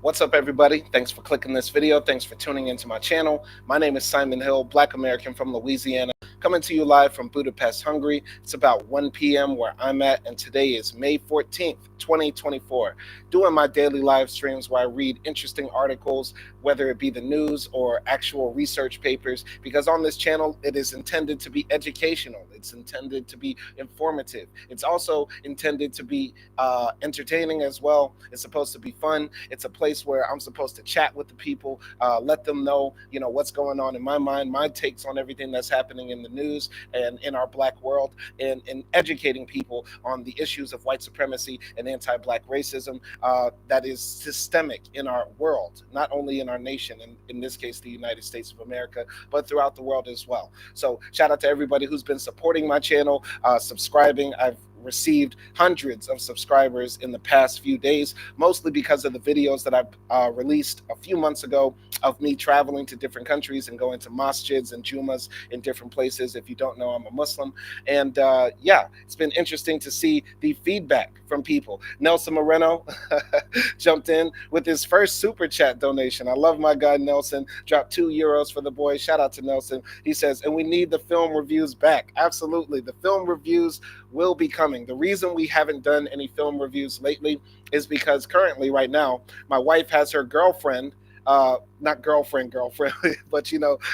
What's up, everybody? Thanks for clicking this video. Thanks for tuning into my channel. My name is Simon Hill, Black American from Louisiana, coming to you live from Budapest, Hungary. It's about 1 p.m. where I'm at, and today is May 14th, 2024. Doing my daily live streams where I read interesting articles, whether it be the news or actual research papers, because on this channel, it is intended to be educational. It's intended to be informative. It's also intended to be entertaining as well. It's supposed to be fun. It's a place where I'm supposed to chat with the people, let them know, what's going on in my mind, my takes on everything that's happening in the news and in our black world, and educating people on the issues of white supremacy and anti-black racism that is systemic in our world, not only in our nation, and in this case, the United States of America, but throughout the world as well. So shout out to everybody who's been supporting my channel, subscribing. I've received hundreds of subscribers in the past few days, mostly because of the videos that I've released a few months ago of me traveling to different countries and going to masjids and jumas in different places. If you don't know, I'm a Muslim. And yeah, it's been interesting to see the feedback from people. Nelson Moreno jumped in with his first super chat donation. I love my guy Nelson. Dropped €2 for the boy. Shout out to Nelson. He says, and we need the film reviews back. Absolutely. The film reviews will be coming. The reason we haven't done any film reviews lately is because currently, right now, my wife has her girlfriend, not girlfriend, but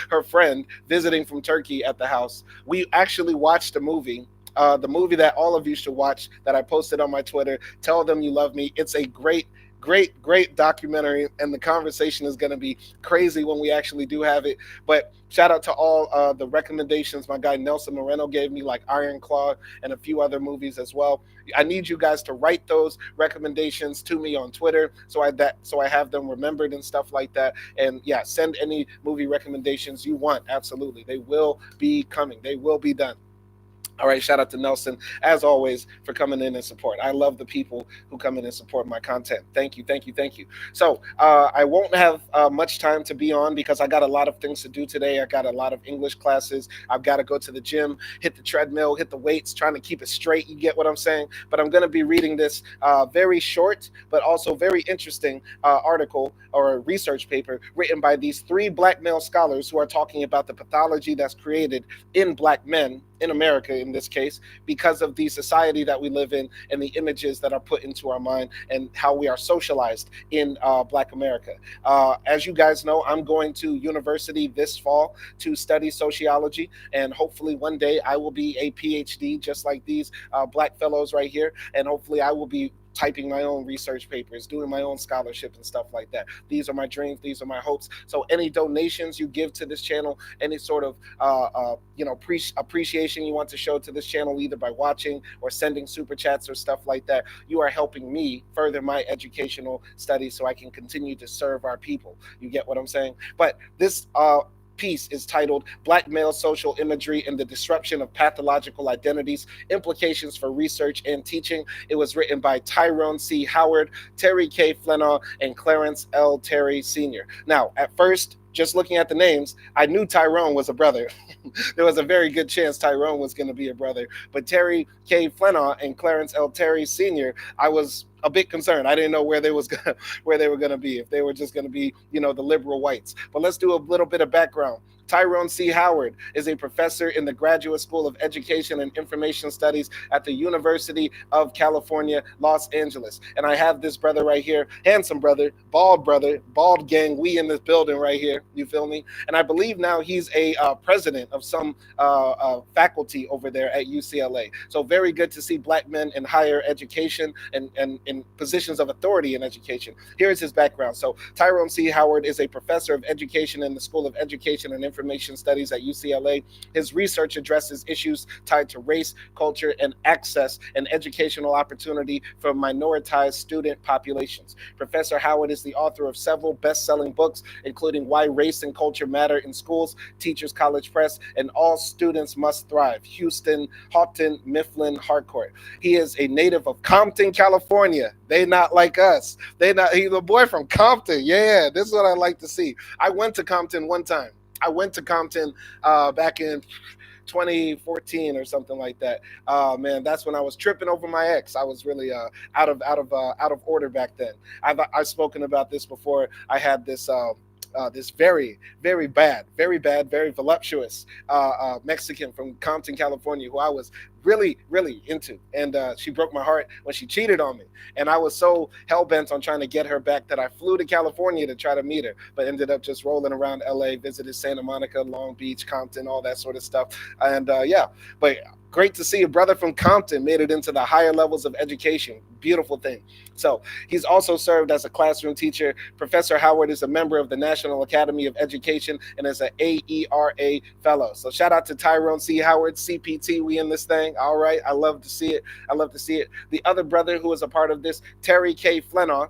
her friend visiting from Turkey at the house. We actually watched a movie. The movie that all of you should watch that I posted on my Twitter, Tell Them You Love Me. It's a great documentary, and the conversation is going to be crazy when we actually do have it. But shout out to all the recommendations my guy Nelson Moreno gave me, like Iron Claw and a few other movies as well. I need you guys to write those recommendations to me on Twitter so I have them remembered and stuff like that. And yeah, send any movie recommendations you want. Absolutely, they will be coming. They will be done. All right, shout out to Nelson, as always, for coming in and support. I love the people who come in and support my content. Thank you, thank you, thank you. So I won't have much time to be on because I got a lot of things to do today. I got a lot of English classes. I've got to go to the gym, hit the treadmill, hit the weights, trying to keep it straight. You get what I'm saying? But I'm going to be reading this very short but also very interesting article or research paper written by these three black male scholars who are talking about the pathology that's created in black men, in America in this case, because of the society that we live in and the images that are put into our mind and how we are socialized in Black America. As you guys know, I'm going to university this fall to study sociology, and hopefully one day I will be a PhD just like these black fellows right here, and hopefully I will be typing my own research papers, doing my own scholarship and stuff like that. These are my dreams. These are my hopes. So any donations you give to this channel, any sort of appreciation you want to show to this channel, either by watching or sending super chats or stuff like that, you are helping me further my educational studies so I can continue to serve our people. You get what I'm saying? But this piece is titled Black Male Social Imagery and the Disruption of Pathological Identities, Implications for Research and Teaching. It was written by Tyrone C. Howard, Terry K. Flenaw, and Clarence L. Terry Sr. Now, at first, just looking at the names, I knew Tyrone was a brother. There was a very good chance Tyrone was going to be a brother. But Terry K. Flenaw and Clarence L. Terry Sr., I was a bit concerned. I didn't know where they were going to be, if they were just going to be, the liberal whites. But let's do a little bit of background. Tyrone C. Howard is a professor in the Graduate School of Education and Information Studies at the University of California, Los Angeles. And I have this brother right here, handsome brother, bald gang, we in this building right here, you feel me? And I believe now he's a president of some faculty over there at UCLA. So very good to see black men in higher education and in positions of authority in education. Here's his background. So Tyrone C. Howard is a professor of education in the School of Education and Information Studies at UCLA. His research addresses issues tied to race, culture, and access and educational opportunity for minoritized student populations. Professor Howard is the author of several best-selling books, including Why Race and Culture Matter in Schools, Teachers College Press, and All Students Must Thrive, Houston, Houghton, Mifflin, Harcourt. He is a native of Compton, California. They not like us. He's a boy from Compton. Yeah, this is what I like to see. I went to Compton one time. I went to Compton back in 2014 or something like that. Man, that's when I was tripping over my ex. I was really out of order back then. I've spoken about this before. I had this very bad, very voluptuous Mexican from Compton, California, who I was really into, and she broke my heart when she cheated on me. And I was so hell bent on trying to get her back that I flew to California to try to meet her, but ended up just rolling around LA, visited Santa Monica, Long Beach, Compton, all that sort of stuff. And yeah, but great to see a brother from Compton made it into the higher levels of education. Beautiful thing. So he's also served as a classroom teacher. Professor Howard is a member of the National Academy of Education and is an AERA fellow. So shout out to Tyrone C. Howard, CPT. We in this thing. All right. I love to see it. I love to see it. The other brother who is a part of this, Terry K. Flennaw.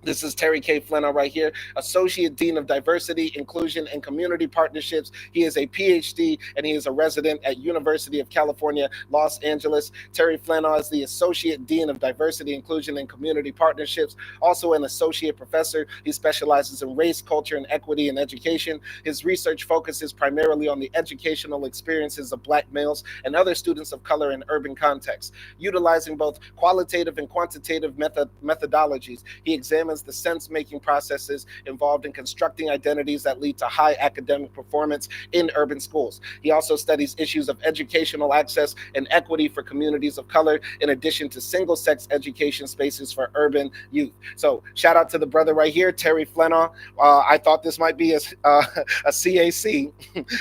This is Terry K. Flennaw right here, Associate Dean of Diversity, Inclusion, and Community Partnerships. He is a PhD and he is a resident at University of California, Los Angeles. Terry Flennaw is the Associate Dean of Diversity, Inclusion, and Community Partnerships, also an Associate Professor. He specializes in race, culture, and equity in education. His research focuses primarily on the educational experiences of Black males and other students of color in urban contexts. Utilizing both qualitative and quantitative methodologies, he examines the sense-making processes involved in constructing identities that lead to high academic performance in urban schools. He also studies issues of educational access and equity for communities of color, in addition to single-sex education spaces for urban youth. So shout out to the brother right here, Terry Flennaw. I thought this might be a CAC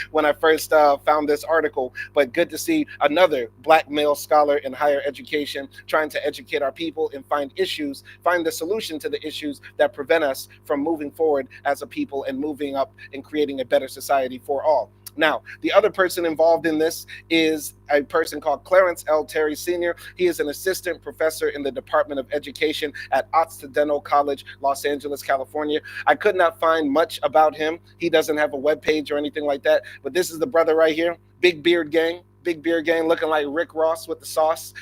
when I first found this article, but good to see another Black male scholar in higher education trying to educate our people and find the solution to the issues that prevent us from moving forward as a people and moving up and creating a better society for all. Now, the other person involved in this is a person called Clarence L. Terry Sr. He is an assistant professor in the Department of Education at Occidental College, Los Angeles, California. I could not find much about him. He doesn't have a webpage or anything like that, but this is the brother right here, Big Beard Gang, looking like Rick Ross with the sauce.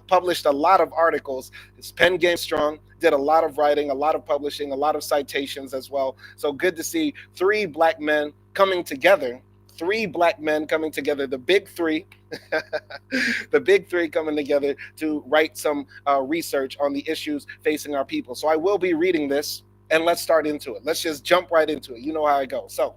Published a lot of articles. His pen game strong. Did a lot of writing, a lot of publishing, a lot of citations as well. So good to see three black men coming together. The big three, the big three coming together to write some research on the issues facing our people. So I will be reading this, and let's start into it. Let's just jump right into it. You know how I go. So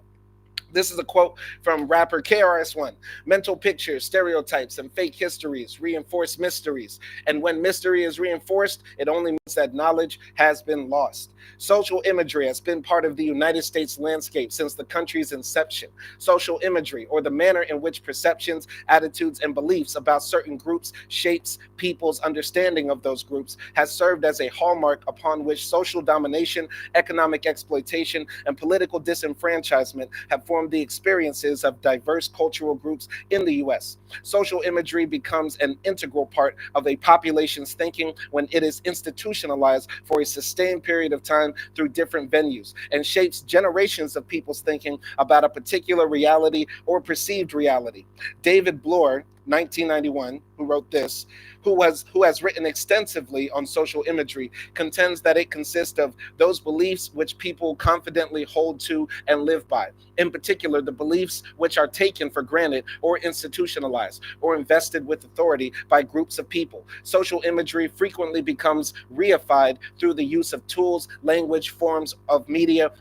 this is a quote from rapper KRS-One. Mental pictures, stereotypes, and fake histories reinforce mysteries. And when mystery is reinforced, it only means that knowledge has been lost. Social imagery has been part of the United States landscape since the country's inception. Social imagery, or the manner in which perceptions, attitudes, and beliefs about certain groups shapes people's understanding of those groups, has served as a hallmark upon which social domination, economic exploitation, and political disenfranchisement have formed the experiences of diverse cultural groups in the U.S. Social imagery becomes an integral part of a population's thinking when it is institutionalized for a sustained period of time through different venues and shapes generations of people's thinking about a particular reality or perceived reality. David Bloor, 1991, who wrote this, who has written extensively on social imagery, contends that it consists of those beliefs which people confidently hold to and live by. In particular, the beliefs which are taken for granted or institutionalized or invested with authority by groups of people. Social imagery frequently becomes reified through the use of tools, language, forms of media,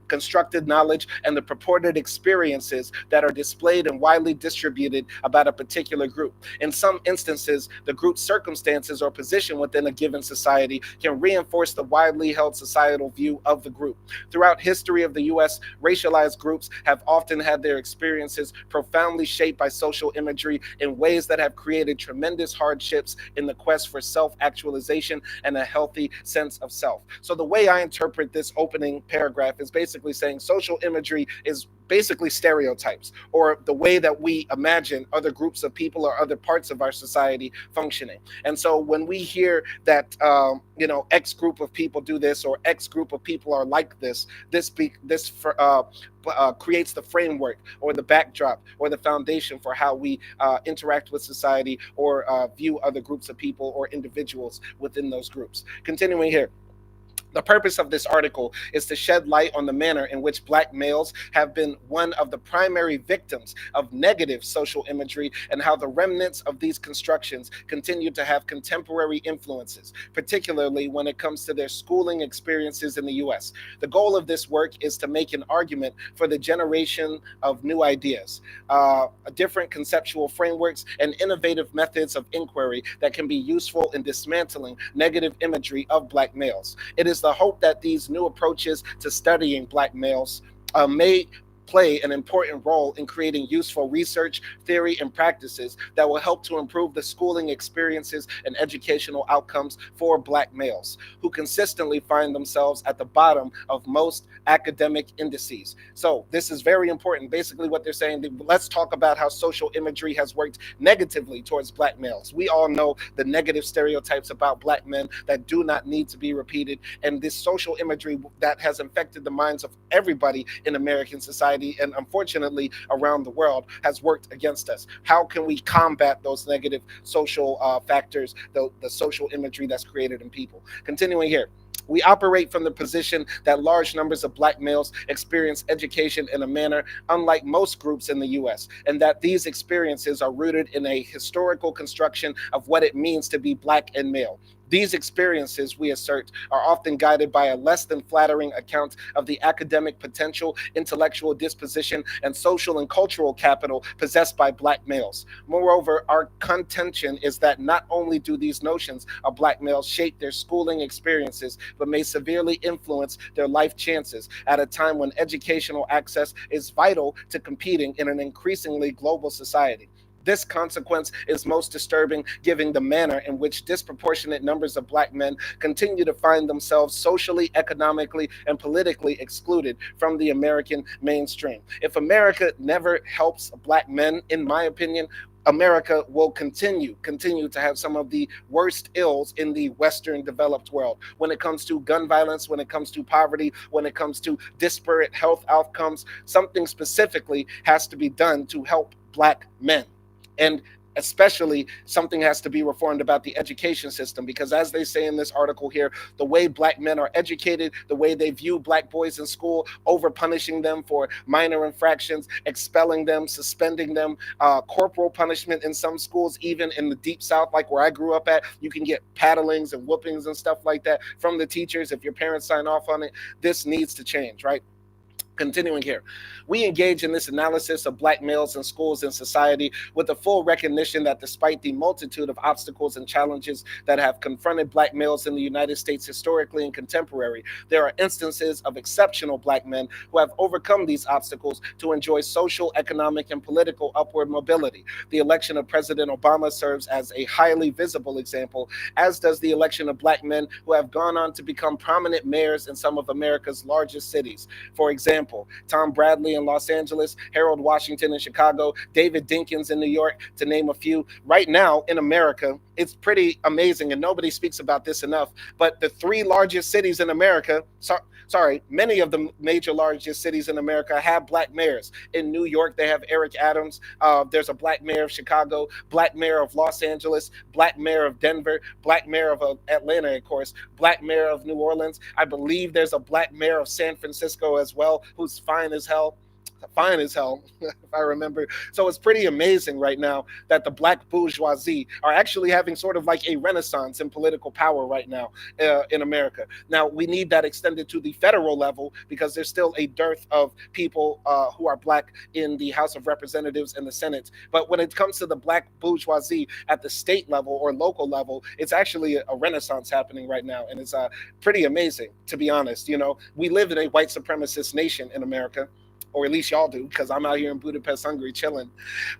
constructed knowledge, and the purported experiences that are displayed and widely distributed about a particular group. In some instances, the group's circumstances or position within a given society can reinforce the widely held societal view of the group. Throughout history of the U.S., racialized groups have often had their experiences profoundly shaped by social imagery in ways that have created tremendous hardships in the quest for self-actualization and a healthy sense of self. So the way I interpret this opening paragraph is basically saying social imagery is basically stereotypes, or the way that we imagine other groups of people or other parts of our society functioning. And so when we hear that X group of people do this, or X group of people are like this creates the framework or the backdrop or the foundation for how we interact with society or view other groups of people or individuals within those groups. Continuing here. The purpose of this article is to shed light on the manner in which black males have been one of the primary victims of negative social imagery and how the remnants of these constructions continue to have contemporary influences, particularly when it comes to their schooling experiences in the US. The goal of this work is to make an argument for the generation of new ideas, different conceptual frameworks, and innovative methods of inquiry that can be useful in dismantling negative imagery of black males. It is the hope that these new approaches to studying black males may play an important role in creating useful research, theory, and practices that will help to improve the schooling experiences and educational outcomes for black males who consistently find themselves at the bottom of most academic indices. So this is very important. Basically what they're saying, let's talk about how social imagery has worked negatively towards black males. We all know the negative stereotypes about black men that do not need to be repeated, and this social imagery that has infected the minds of everybody in American society and unfortunately around the world has worked against us. How can we combat those negative social factors, the social imagery that's created in people? Continuing here. We operate from the position that large numbers of black males experience education in a manner unlike most groups in the US, and that these experiences are rooted in a historical construction of what it means to be black and male. These experiences, we assert, are often guided by a less than flattering account of the academic potential, intellectual disposition, and social and cultural capital possessed by black males. Moreover, our contention is that not only do these notions of black males shape their schooling experiences, but may severely influence their life chances at a time when educational access is vital to competing in an increasingly global society. This consequence is most disturbing given the manner in which disproportionate numbers of black men continue to find themselves socially, economically, and politically excluded from the American mainstream. If America never helps black men, in my opinion, America will continue to have some of the worst ills in the Western developed world when it comes to gun violence, when it comes to poverty, when it comes to disparate health outcomes. Something specifically has to be done to help black men. And especially something has to be reformed about the education system, because as they say in this article here, the way black men are educated, the way they view black boys in school, over punishing them for minor infractions, expelling them, suspending them, corporal punishment in some schools, even in the deep south, like where I grew up at, you can get paddlings and whoopings and stuff like that from the teachers if your parents sign off on it. This needs to change, right? Continuing here, we engage in this analysis of black males in schools and society with the full recognition that despite the multitude of obstacles and challenges that have confronted black males in the United States historically and contemporary, there are instances of exceptional black men who have overcome these obstacles to enjoy social, economic, and political upward mobility. The election of President Obama serves as a highly visible example, as does the election of black men who have gone on to become prominent mayors in some of America's largest cities. For example, Tom Bradley in Los Angeles, Harold Washington in Chicago, David Dinkins in New York, to name a few. Right now in America, it's pretty amazing, and nobody speaks about this enough, but the three largest cities in America, many of the major largest cities in America have black mayors. In New York, they have Eric Adams. There's a black mayor of Chicago, black mayor of Los Angeles, black mayor of Denver, black mayor of Atlanta, of course, black mayor of New Orleans. I believe there's a black mayor of San Francisco as well, who's fine as hell, if I remember. So it's pretty amazing right now that the black bourgeoisie are actually having sort of like a renaissance in political power right now in America. Now, we need that extended to the federal level because there's still a dearth of people who are black in the House of Representatives and the Senate. But when it comes to the black bourgeoisie at the state level or local level, it's actually a renaissance happening right now. And it's pretty amazing, to be honest. You know, we live in a white supremacist nation in America, or at least y'all do, because I'm out here in Budapest, Hungary, chilling.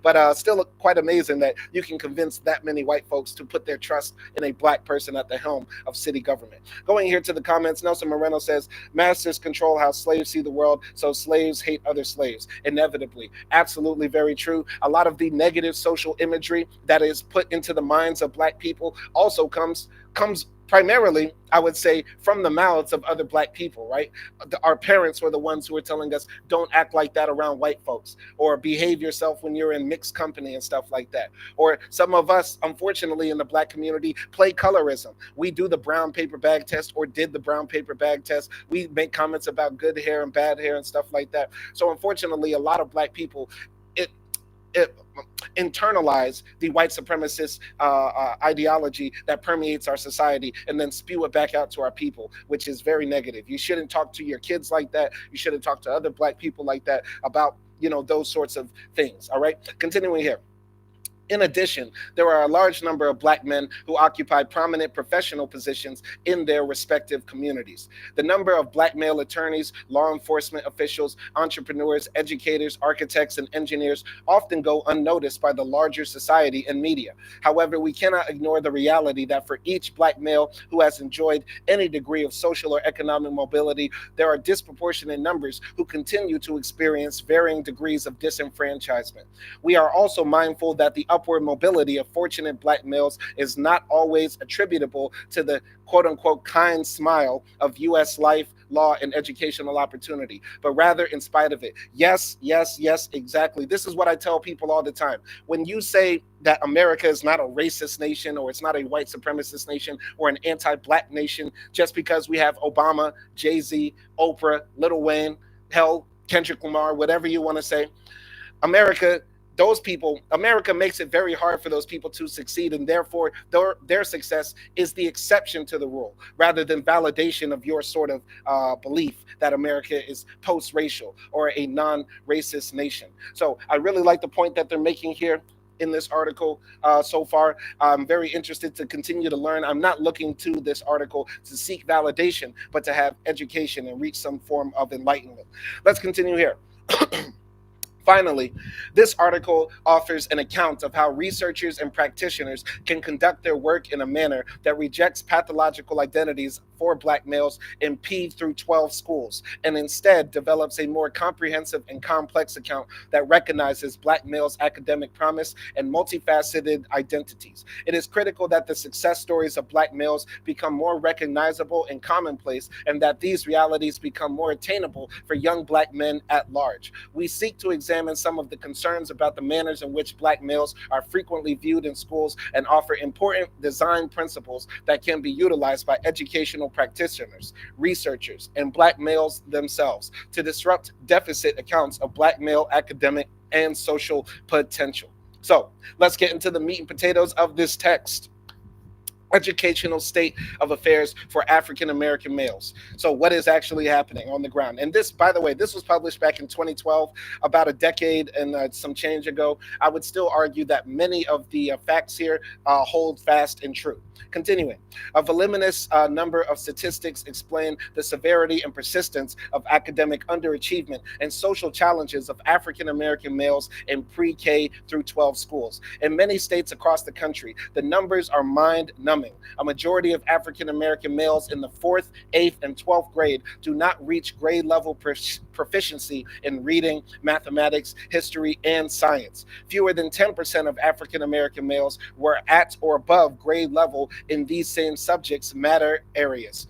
But still quite amazing that you can convince that many white folks to put their trust in a black person at the helm of city government. Going here to the comments, Nelson Moreno says, masters control how slaves see the world, so slaves hate other slaves, inevitably. Absolutely very true. A lot of the negative social imagery that is put into the minds of black people also comes primarily, I would say, from the mouths of other black people, right? Our parents were the ones who were telling us, don't act like that around white folks, or behave yourself when you're in mixed company and stuff like that. Or some of us, unfortunately, in the black community, play colorism. We do the brown paper bag test, or did the brown paper bag test. We make comments about good hair and bad hair and stuff like that. So, unfortunately, a lot of black people, it it internalize the white supremacist ideology that permeates our society and then spew it back out to our people, which is very negative. You shouldn't talk to your kids like that. You shouldn't talk to other black people like that about, those sorts of things. All right, continuing here. In addition, there are a large number of black men who occupy prominent professional positions in their respective communities. The number of black male attorneys, law enforcement officials, entrepreneurs, educators, architects, and engineers often go unnoticed by the larger society and media. However, we cannot ignore the reality that for each black male who has enjoyed any degree of social or economic mobility, there are disproportionate numbers who continue to experience varying degrees of disenfranchisement. We are also mindful that the upward mobility of fortunate black males is not always attributable to the quote unquote kind smile of U.S. life, law, and educational opportunity, but rather in spite of it. Yes, yes, yes, exactly. This is what I tell people all the time. When you say that America is not a racist nation, or it's not a white supremacist nation, or an anti black nation, just because we have Obama, Jay-Z, Oprah, Lil Wayne, hell, Kendrick Lamar, whatever you want to say, America, those people, America makes it very hard for those people to succeed, and therefore their success is the exception to the rule, rather than validation of your sort of belief that America is post-racial or a non-racist nation. So I really like the point that they're making here in this article so far. I'm very interested to continue to learn. I'm not looking to this article to seek validation, but to have education and reach some form of enlightenment. Let's continue here. Finally, this article offers an account of how researchers and practitioners can conduct their work in a manner that rejects pathological identities for black males in P through 12 schools, and instead develops a more comprehensive and complex account that recognizes black males' academic promise and multifaceted identities. It is critical that the success stories of black males become more recognizable and commonplace, and that these realities become more attainable for young black men at large. We seek to examine some of the concerns about the manners in which black males are frequently viewed in schools, and offer important design principles that can be utilized by educational practitioners, researchers, and black males themselves to disrupt deficit accounts of black male academic and social potential. So let's get into the meat and potatoes of this text. Educational state of affairs for African American males. So, what is actually happening on the ground? And this, by the way, this was published back in 2012, about a decade and some change ago. I would still argue that many of the facts here hold fast and true. Continuing, a voluminous number of statistics explain the severity and persistence of academic underachievement and social challenges of African American males in pre-K through 12 schools. In many states across the country, the numbers are mind-numbing. A majority of African American males in the 4th, 8th, and 12th grade do not reach grade level proficiency in reading, mathematics, history, and science. Fewer than 10% of African American males were at or above grade level in these same subjects matter areas.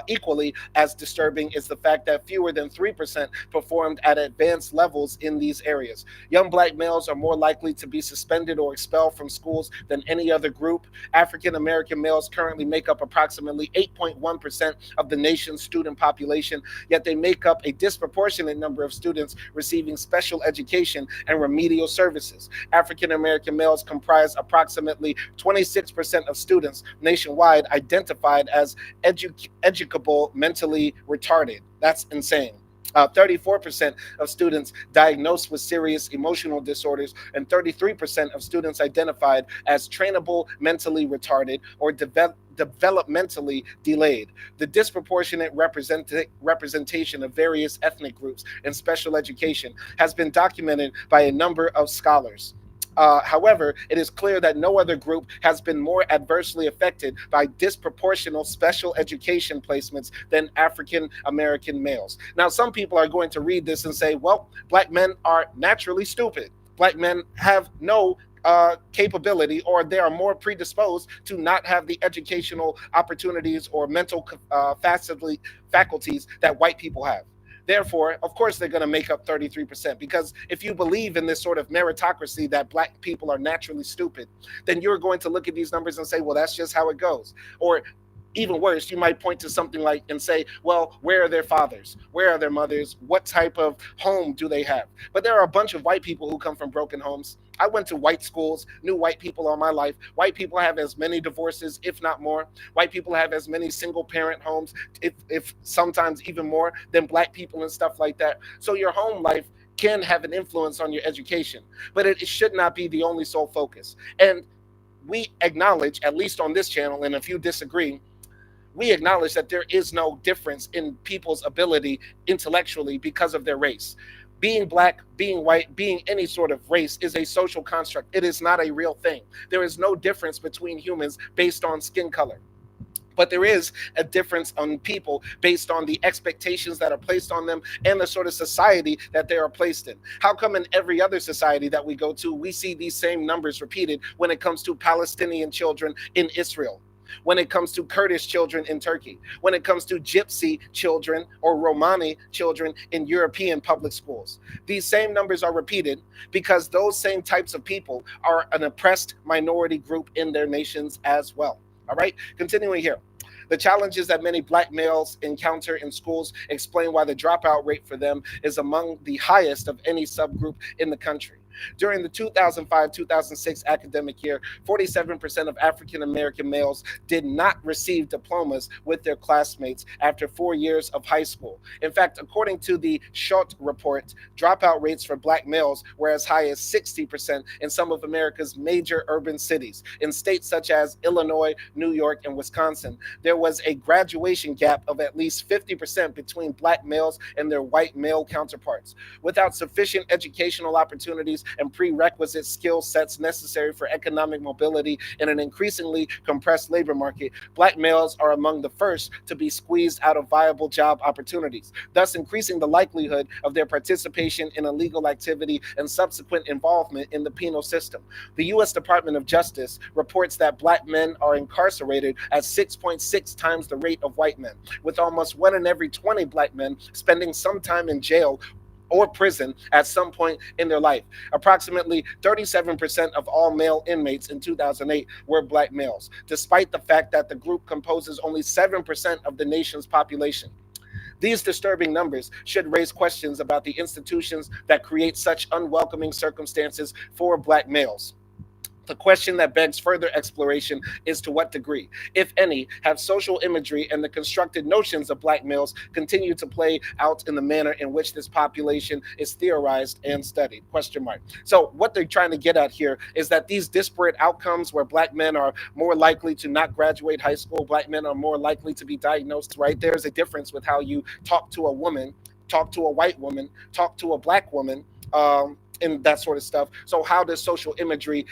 Equally as disturbing is the fact that fewer than 3% performed at advanced levels in these areas. Young black males are more likely to be suspended or expelled from schools than any other group. African American males currently make up approximately 8.1% of the nation's student population, yet they make up a disproportionate number of students receiving special education and remedial services. African American males comprise approximately 26% of students nationwide identified as educable mentally retarded. That's insane. 34% of students diagnosed with serious emotional disorders, and 33% of students identified as trainable mentally retarded or developmentally delayed. The disproportionate representation of various ethnic groups in special education has been documented by a number of scholars. However, it is clear that no other group has been more adversely affected by disproportional special education placements than African American males. Now, some people are going to read this and say, well, black men are naturally stupid. Black men have no capability, or they are more predisposed to not have the educational opportunities or mental faculties that white people have. Therefore, of course, they're going to make up 33%, because if you believe in this sort of meritocracy that black people are naturally stupid, then you're going to look at these numbers and say, well, that's just how it goes. Or even worse, you might point to something like and say, well, where are their fathers? Where are their mothers? What type of home do they have? But there are a bunch of white people who come from broken homes. I went to white schools, knew white people all my life. White people have as many divorces, if not more. White people have as many single parent homes, if sometimes even more, than black people and stuff like that. So your home life can have an influence on your education, but it should not be the only sole focus. And we acknowledge, at least on this channel, and if you disagree, we acknowledge that there is no difference in people's ability intellectually because of their race. Being black, being white, being any sort of race is a social construct. It is not a real thing. There is no difference between humans based on skin color. But there is a difference on people based on the expectations that are placed on them and the sort of society that they are placed in. How come in every other society that we go to, we see these same numbers repeated when it comes to Palestinian children in Israel? When it comes to Kurdish children in Turkey, when it comes to Gypsy children or Romani children in European public schools. These same numbers are repeated because those same types of people are an oppressed minority group in their nations as well. All right, continuing here. The challenges that many black males encounter in schools explain why the dropout rate for them is among the highest of any subgroup in the country. During the 2005-2006 academic year, 47% of African American males did not receive diplomas with their classmates after 4 years of high school. In fact, according to the Schott report, dropout rates for black males were as high as 60% in some of America's major urban cities. In states such as Illinois, New York, and Wisconsin, there was a graduation gap of at least 50% between black males and their white male counterparts. Without sufficient educational opportunities and prerequisite skill sets necessary for economic mobility in an increasingly compressed labor market, black males are among the first to be squeezed out of viable job opportunities, thus increasing the likelihood of their participation in illegal activity and subsequent involvement in the penal system. The U.S. Department of Justice reports that black men are incarcerated at 6.6 times the rate of white men, with almost 1 in every 20 black men spending some time in jail or prison at some point in their life. Approximately 37% of all male inmates in 2008 were black males, despite the fact that the group composes only 7% of the nation's population. These disturbing numbers should raise questions about the institutions that create such unwelcoming circumstances for black males. The question that begs further exploration is to what degree, if any, have social imagery and the constructed notions of black males continue to play out in the manner in which this population is theorized and studied? Question mark. So what they're trying to get at here is that these disparate outcomes where black men are more likely to not graduate high school, black men are more likely to be diagnosed, right? There's a difference with how you talk to a woman, talk to a white woman, talk to a black woman, and that sort of stuff. So how does social imagery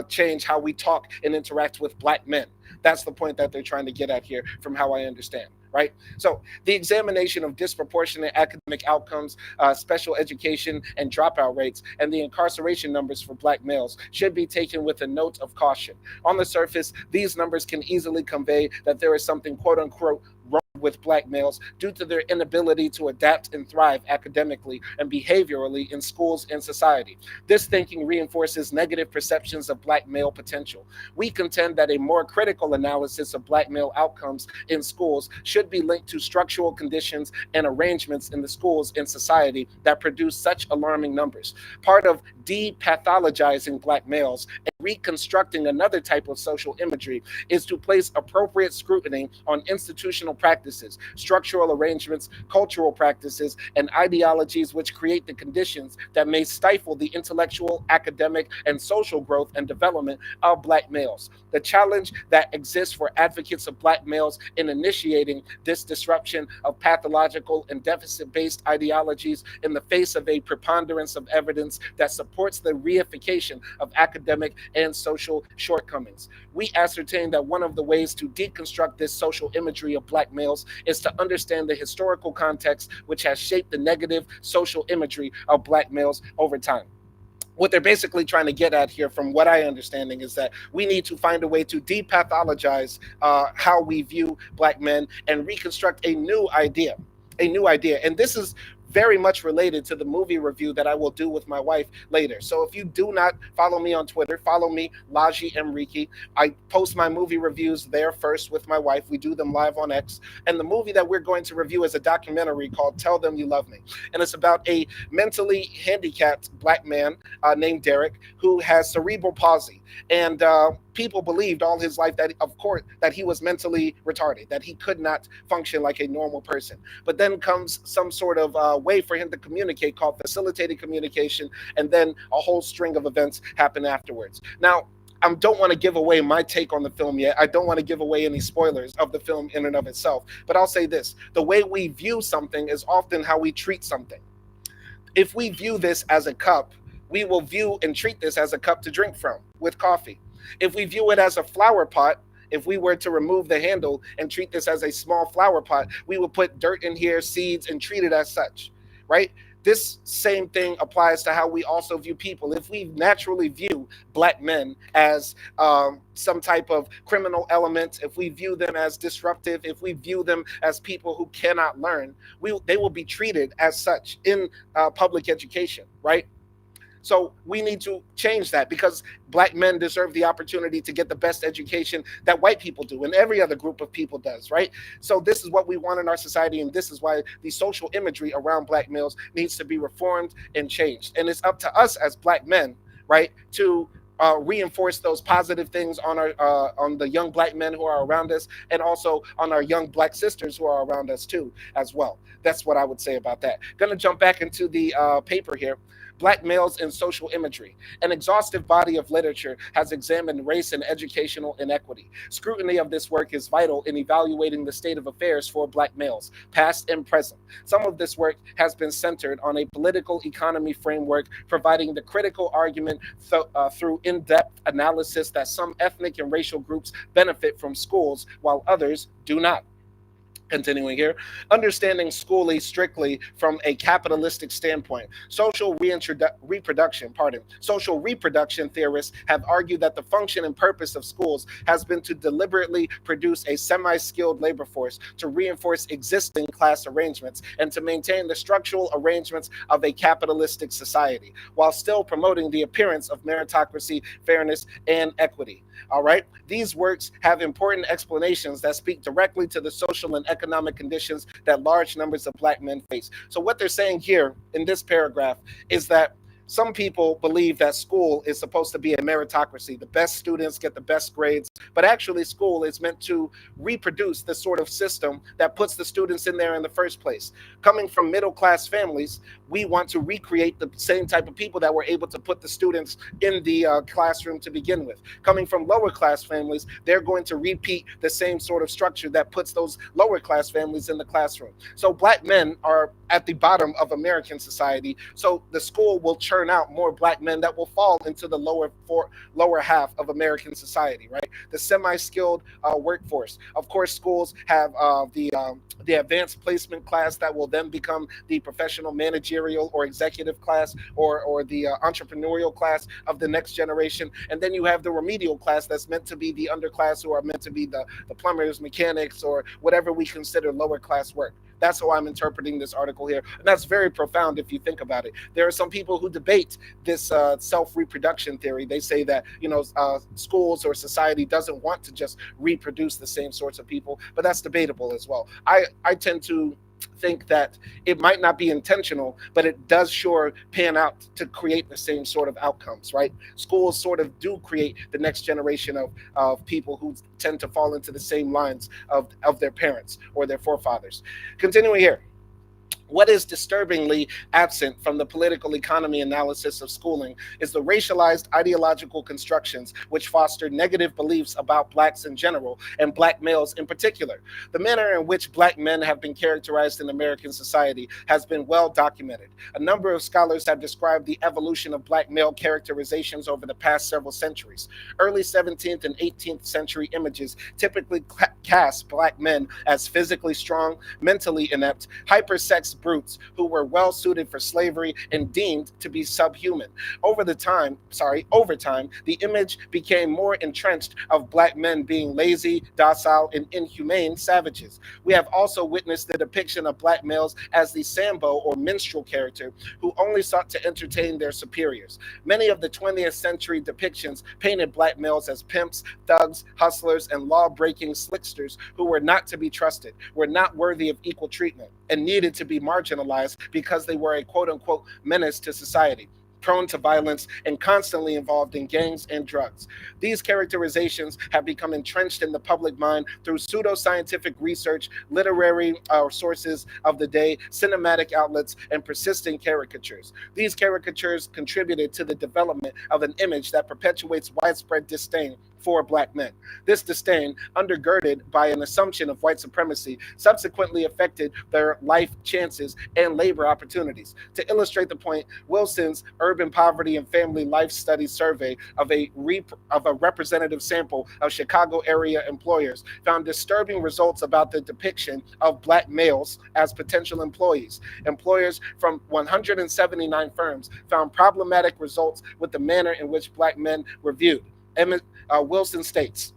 change how we talk and interact with black men? That's the point that they're trying to get at here, from how I understand, right? So the examination of disproportionate academic outcomes, special education and dropout rates, and the incarceration numbers for black males should be taken with a note of caution. On the surface, these numbers can easily convey that there is something quote unquote wrong with black males due to their inability to adapt and thrive academically and behaviorally in schools and society. This thinking reinforces negative perceptions of black male potential. We contend that a more critical analysis of black male outcomes in schools should be linked to structural conditions and arrangements in the schools and society that produce such alarming numbers. Part of depathologizing black males and reconstructing another type of social imagery is to place appropriate scrutiny on institutional practices, structural arrangements, cultural practices, and ideologies which create the conditions that may stifle the intellectual, academic, and social growth and development of black males. The challenge that exists for advocates of black males in initiating this disruption of pathological and deficit-based ideologies in the face of a preponderance of evidence that supports the reification of academic and social shortcomings. We ascertain that one of the ways to deconstruct this social imagery of black males is to understand the historical context which has shaped the negative social imagery of black males over time. what they're basically trying to get at here, from what I understanding, is that we need to find a way to depathologize how we view black men and reconstruct a new idea. And this is very much related to the movie review that I will do with my wife later. So if you do not follow me on Twitter, follow me, Laji Enrique. I post my movie reviews there first with my wife. We do them live on X. And the movie that we're going to review is a documentary called Tell Them You Love Me. And it's about a mentally handicapped black man named Derek, who has cerebral palsy. And people believed all his life that, of course, that he was mentally retarded, that he could not function like a normal person. But then comes some sort of way for him to communicate called facilitated communication, and then a whole string of events happen afterwards. Now, I don't want to give away my take on the film yet. I don't want to give away any spoilers of the film in and of itself. But I'll say this: the way we view something is often how we treat something. If we view this as a cup, we will view and treat this as a cup to drink from with coffee. If we view it as a flower pot, if we were to remove the handle and treat this as a small flower pot, we would put dirt in here, seeds, and treat it as such, right? This same thing applies to how we also view people. If we naturally view black men as some type of criminal element, if we view them as disruptive, if we view them as people who cannot learn, they will be treated as such in public education, right? So we need to change that, because black men deserve the opportunity to get the best education that white people do and every other group of people does, right? So this is what we want in our society, and this is why the social imagery around black males needs to be reformed and changed. And it's up to us as black men, right, to reinforce those positive things on the young black men who are around us, and also on our young black sisters who are around us too, as well. That's what I would say about that. Gonna jump back into the paper here. Black Males in Social Imagery. An exhaustive body of literature has examined race and educational inequity. Scrutiny of this work is vital in evaluating the state of affairs for black males, past and present. Some of this work has been centered on a political economy framework, providing the critical argument through in-depth analysis that some ethnic and racial groups benefit from schools while others do not. Continuing here, understanding schooling strictly from a capitalistic standpoint. Social reproduction theorists have argued that the function and purpose of schools has been to deliberately produce a semi-skilled labor force to reinforce existing class arrangements and to maintain the structural arrangements of a capitalistic society, while still promoting the appearance of meritocracy, fairness, and equity. All right. These works have important explanations that speak directly to the social and economic conditions that large numbers of black men face. So what they're saying here in this paragraph is that some people believe that school is supposed to be a meritocracy. The best students get the best grades, but actually school is meant to reproduce the sort of system that puts the students in there in the first place. Coming from middle class families, we want to recreate the same type of people that were able to put the students in the classroom to begin with. Coming from lower class families, they're going to repeat the same sort of structure that puts those lower class families in the classroom. So black men are at the bottom of American society. So the school will churn out more black men that will fall into the lower half of American society, right? The semi-skilled workforce. Of course, schools have the advanced placement class that will then become the professional managerial or executive class, or the entrepreneurial class of the next generation. And then you have the remedial class that's meant to be the underclass, who are meant to be the plumbers, mechanics, or whatever we consider lower class work. That's how I'm interpreting this article here. And that's very profound if you think about it. There are some people who debate this self-reproduction theory. They say that, schools or society doesn't want to just reproduce the same sorts of people, but that's debatable as well. I tend to think that it might not be intentional, but it does sure pan out to create the same sort of outcomes, right? Schools sort of do create the next generation of people who tend to fall into the same lines of their parents or their forefathers. Continuing here. What is disturbingly absent from the political economy analysis of schooling is the racialized ideological constructions which foster negative beliefs about blacks in general and black males in particular. The manner in which black men have been characterized in American society has been well documented. A number of scholars have described the evolution of black male characterizations over the past several centuries. Early 17th and 18th century images typically cast black men as physically strong, mentally inept, hypersex brutes who were well suited for slavery and deemed to be subhuman. Over time, the image became more entrenched of black men being lazy, docile, and inhumane savages. We have also witnessed the depiction of black males as the Sambo or minstrel character who only sought to entertain their superiors. Many of the 20th century depictions painted black males as pimps, thugs, hustlers, and law breaking slicksters who were not to be trusted, were not worthy of equal treatment, and needed to be marginalized because they were a quote unquote menace to society, prone to violence, and constantly involved in gangs and drugs. These characterizations have become entrenched in the public mind through pseudoscientific research, literary sources of the day, cinematic outlets, and persistent caricatures. These caricatures contributed to the development of an image that perpetuates widespread disdain for black men. This disdain, undergirded by an assumption of white supremacy, subsequently affected their life chances and labor opportunities. To illustrate the point, Wilson's Urban Poverty and Family Life Studies survey of a representative sample of Chicago area employers found disturbing results about the depiction of black males as potential employees. Employers from 179 firms found problematic results with the manner in which black men were viewed. Wilson states,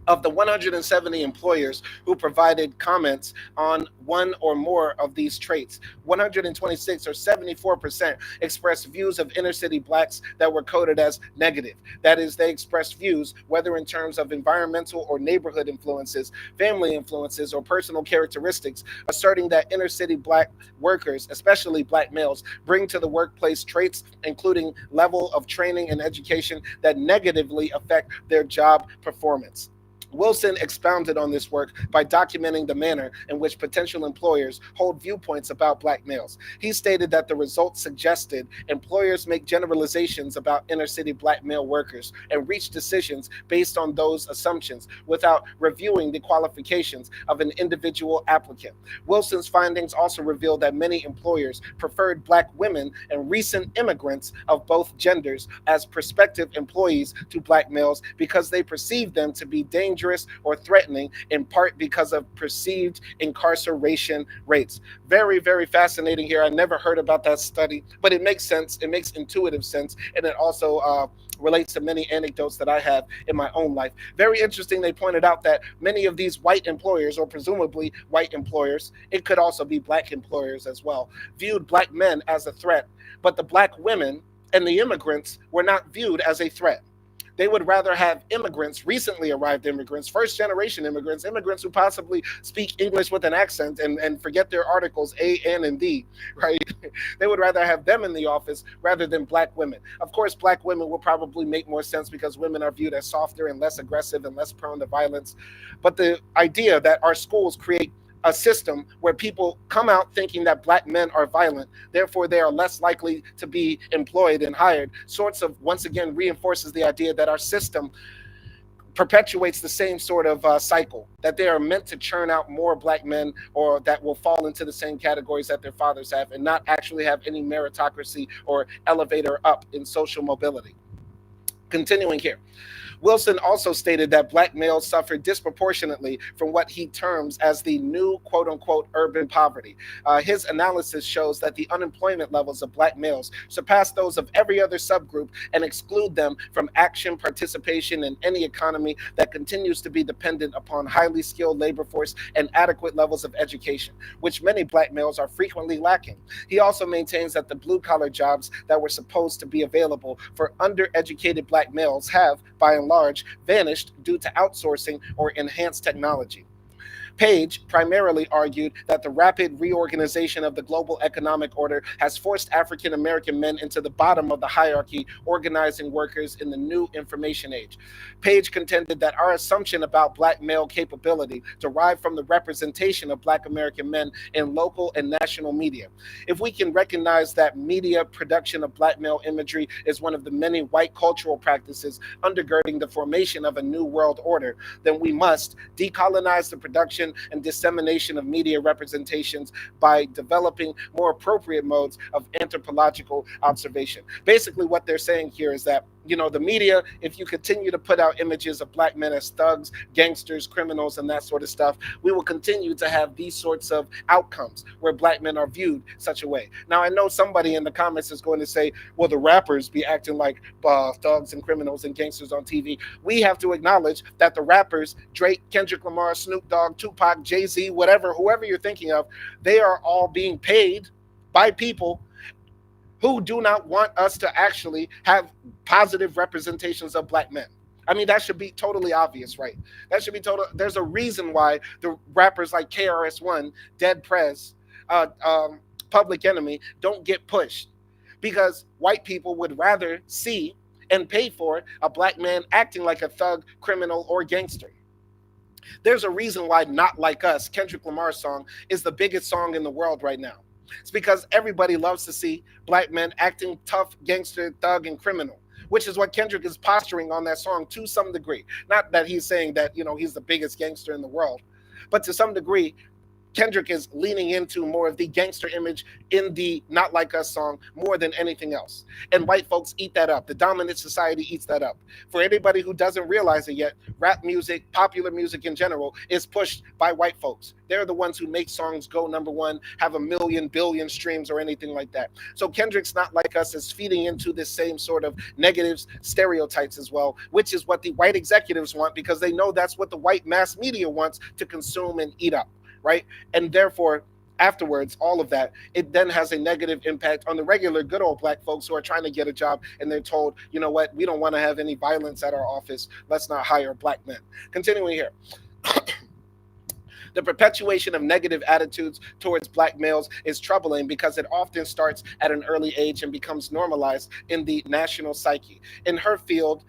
of the 170 employers who provided comments on one or more of these traits, 126 or 74% expressed views of inner city blacks that were coded as negative. That is, they expressed views, whether in terms of environmental or neighborhood influences, family influences, or personal characteristics, asserting that inner city black workers, especially black males, bring to the workplace traits including level of training and education that negatively affect their job performance. Wilson expounded on this work by documenting the manner in which potential employers hold viewpoints about black males. He stated that the results suggested employers make generalizations about inner city black male workers and reach decisions based on those assumptions without reviewing the qualifications of an individual applicant. Wilson's findings also revealed that many employers preferred black women and recent immigrants of both genders as prospective employees to black males because they perceived them to be dangerous or threatening, in part because of perceived incarceration rates. Very, very fascinating here. I never heard about that study, but it makes sense. It makes intuitive sense, and it also relates to many anecdotes that I have in my own life. Very interesting. They pointed out that many of these white employers, or presumably white employers, it could also be black employers as well, viewed black men as a threat, but the black women and the immigrants were not viewed as a threat. They would rather have immigrants, recently arrived immigrants, first generation immigrants, immigrants who possibly speak English with an accent and forget their articles A, N, and D, right? They would rather have them in the office rather than black women. Of course, black women will probably make more sense because women are viewed as softer and less aggressive and less prone to violence. But the idea that our schools create a system where people come out thinking that black men are violent, therefore they are less likely to be employed and hired, sorts of once again reinforces the idea that our system perpetuates the same sort of cycle, that they are meant to churn out more black men or that will fall into the same categories that their fathers have and not actually have any meritocracy or elevator up in social mobility. Continuing here. Wilson also stated that black males suffer disproportionately from what he terms as the new quote unquote urban poverty. His analysis shows that the unemployment levels of black males surpass those of every other subgroup and exclude them from action participation in any economy that continues to be dependent upon highly skilled labor force and adequate levels of education, which many black males are frequently lacking. He also maintains that the blue collar jobs that were supposed to be available for undereducated black males have, by and large, vanished due to outsourcing or enhanced technology. Page primarily argued that the rapid reorganization of the global economic order has forced African American men into the bottom of the hierarchy, organizing workers in the new information age. Page contended that our assumption about black male capability derived from the representation of black American men in local and national media. If we can recognize that media production of black male imagery is one of the many white cultural practices undergirding the formation of a new world order, then we must decolonize the production and dissemination of media representations by developing more appropriate modes of anthropological observation. Basically, what they're saying here is that the media, if you continue to put out images of black men as thugs, gangsters, criminals, and that sort of stuff, we will continue to have these sorts of outcomes where black men are viewed such a way. Now, I know somebody in the comments is going to say, well, the rappers be acting like thugs and criminals and gangsters on TV. We have to acknowledge that the rappers, Drake, Kendrick Lamar, Snoop Dogg, Tupac, Jay-Z, whatever, whoever you're thinking of, they are all being paid by people who do not want us to actually have positive representations of black men. I mean, that should be totally obvious, right? That should be total. There's a reason why the rappers like KRS-One, Dead Prez, uh, um, Public Enemy don't get pushed, because white people would rather see and pay for a black man acting like a thug, criminal, or gangster. There's a reason why Not Like Us, Kendrick Lamar's song, is the biggest song in the world right now. It's because everybody loves to see black men acting tough, gangster, thug, and criminal, which is what Kendrick is posturing on that song to some degree. Not that he's saying that, he's the biggest gangster in the world, but to some degree, Kendrick is leaning into more of the gangster image in the Not Like Us song more than anything else. And white folks eat that up. The dominant society eats that up. For anybody who doesn't realize it yet, rap music, popular music in general, is pushed by white folks. They're the ones who make songs go number one, have a million, billion streams or anything like that. So Kendrick's Not Like Us is feeding into this same sort of negative stereotypes as well, which is what the white executives want, because they know that's what the white mass media wants to consume and eat up. Right? And therefore, afterwards, all of that, it then has a negative impact on the regular good old black folks who are trying to get a job, and they're told, you know what, we don't want to have any violence at our office. Let's not hire black men. Continuing here. The perpetuation of negative attitudes towards black males is troubling because it often starts at an early age and becomes normalized in the national psyche. In her field,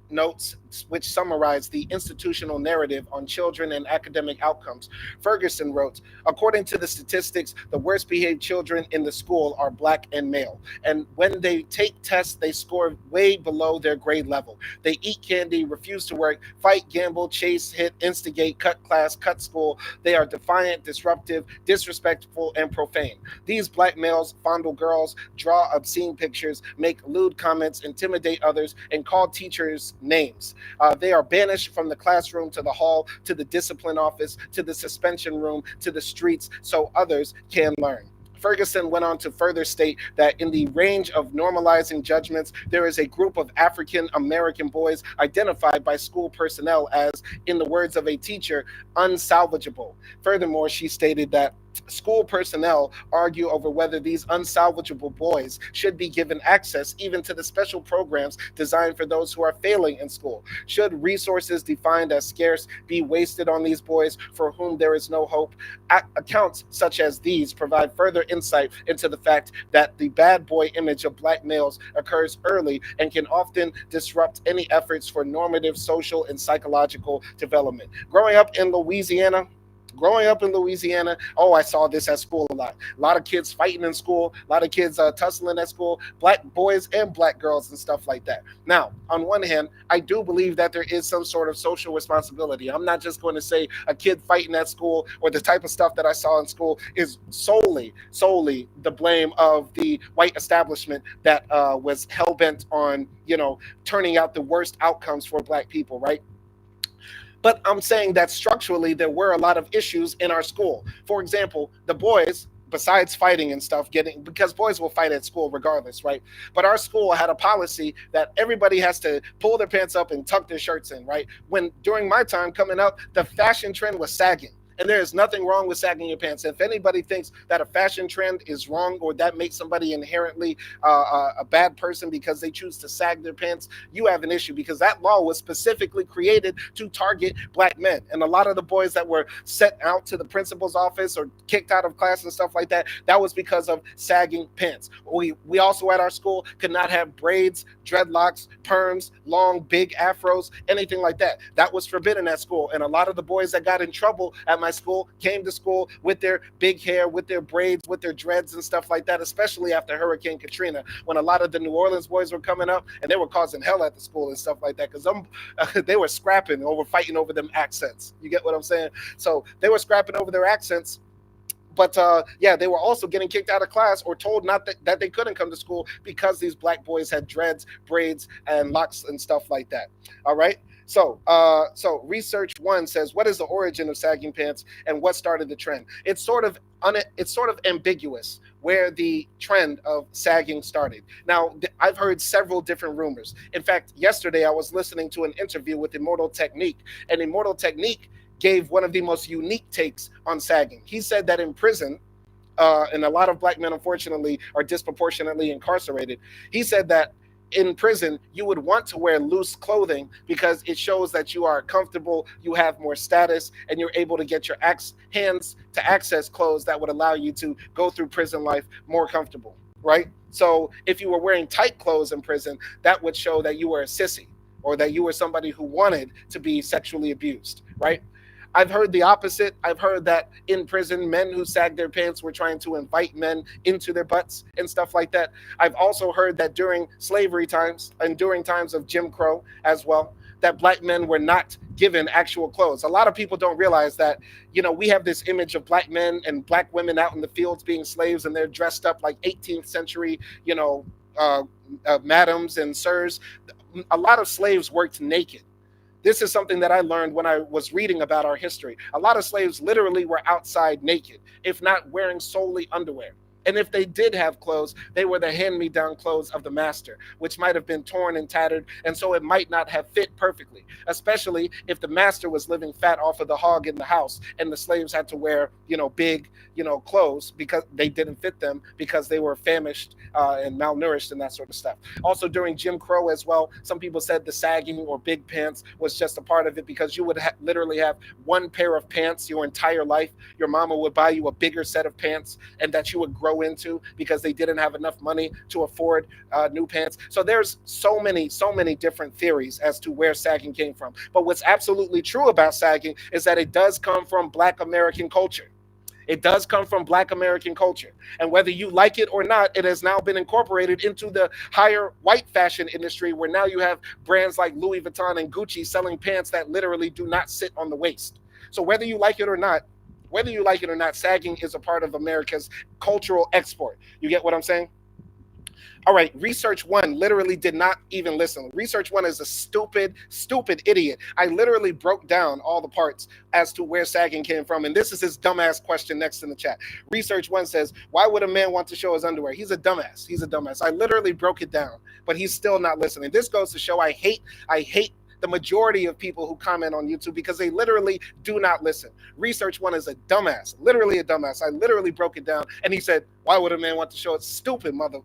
notes which summarize the institutional narrative on children and academic outcomes, Ferguson wrote, according to the statistics, the worst behaved children in the school are black and male. And when they take tests, they score way below their grade level. They eat candy, refuse to work, fight, gamble, chase, hit, instigate, cut class, cut school. They are defiant, disruptive, disrespectful, and profane. These black males fondle girls, draw obscene pictures, make lewd comments, intimidate others, and call teachers names. They are banished from the classroom to the hall, to the discipline office, to the suspension room, to the streets, so others can learn. Ferguson went on to further state that in the range of normalizing judgments, there is a group of African American boys identified by school personnel as, in the words of a teacher, unsalvageable. Furthermore, she stated that school personnel argue over whether these unsalvageable boys should be given access even to the special programs designed for those who are failing in school. Should resources defined as scarce be wasted on these boys for whom there is no hope? Accounts such as these provide further insight into the fact that the bad boy image of black males occurs early and can often disrupt any efforts for normative social and psychological development. Growing up in Louisiana, oh, I saw this at school a lot. A lot of kids fighting in school, a lot of kids tussling at school, black boys and black girls and stuff like that. Now, on one hand, I do believe that there is some sort of social responsibility. I'm not just going to say a kid fighting at school or the type of stuff that I saw in school is solely the blame of the white establishment that was hell-bent on, turning out the worst outcomes for black people, right? But I'm saying that structurally, there were a lot of issues in our school. For example, the boys, besides fighting and stuff, because boys will fight at school regardless, right? But our school had a policy that everybody has to pull their pants up and tuck their shirts in, right? When during my time coming up, the fashion trend was sagging. And there is nothing wrong with sagging your pants. If anybody thinks that a fashion trend is wrong or that makes somebody inherently a bad person because they choose to sag their pants, you have an issue, because that law was specifically created to target black men. And a lot of the boys that were sent out to the principal's office or kicked out of class and stuff like that, that was because of sagging pants. We also at our school could not have braids, dreadlocks, perms, long, big afros, anything like that. That was forbidden at school. And a lot of the boys that got in trouble at my school came to school with their big hair, with their braids, with their dreads and stuff like that, especially after Hurricane Katrina, when a lot of the New Orleans boys were coming up and they were causing hell at the school and stuff like that, because they were scrapping over, fighting over them accents. You get what I'm saying? So they were scrapping over their accents. But yeah, they were also getting kicked out of class or told not that they couldn't come to school because these black boys had dreads, braids, and locks and stuff like that. All right. So research one says, what is the origin of sagging pants and what started the trend? It's sort of ambiguous where the trend of sagging started. Now, I've heard several different rumors. In fact, yesterday I was listening to an interview with Immortal Technique, and Immortal Technique gave one of the most unique takes on sagging. He said that in prison, and a lot of black men, unfortunately, are disproportionately incarcerated. He said that in prison, you would want to wear loose clothing because it shows that you are comfortable, you have more status, and you're able to get your hands to access clothes that would allow you to go through prison life more comfortable, right? So if you were wearing tight clothes in prison, that would show that you were a sissy or that you were somebody who wanted to be sexually abused, right? I've heard the opposite. I've heard that in prison, men who sag their pants were trying to invite men into their butts and stuff like that. I've also heard that during slavery times and during times of Jim Crow as well, that black men were not given actual clothes. A lot of people don't realize that, we have this image of black men and black women out in the fields being slaves, and they're dressed up like 18th century, madams and sirs. A lot of slaves worked naked. This is something that I learned when I was reading about our history. A lot of slaves literally were outside naked, if not wearing solely underwear. And if they did have clothes, they were the hand-me-down clothes of the master, which might have been torn and tattered, and so it might not have fit perfectly, especially if the master was living fat off of the hog in the house, and the slaves had to wear, big, clothes because they didn't fit them because they were famished and malnourished and that sort of stuff. Also, during Jim Crow as well, some people said the sagging or big pants was just a part of it because you would literally have one pair of pants your entire life. Your mama would buy you a bigger set of pants, and that you would grow into because they didn't have enough money to afford new pants. So there's so many different theories as to where sagging came from. But what's absolutely true about sagging is that it does come from Black American culture. It does come from Black American culture. And whether you like it or not, it has now been incorporated into the higher white fashion industry, where now you have brands like Louis Vuitton and Gucci selling pants that literally do not sit on the waist. So whether you like it or not, sagging is a part of America's cultural export. You get what I'm saying? All right, Research One literally did not even listen. Research One is a stupid idiot. I literally broke down all the parts as to where sagging came from, and this is his dumbass question next in the chat. Research One says, why would a man want to show his underwear? He's a dumbass. I literally broke it down, but he's still not listening. This goes to show I hate the majority of people who comment on YouTube because they literally do not listen. Research One is a dumbass, literally a dumbass. I literally broke it down, and he said, why would a man want to show it? Stupid mother.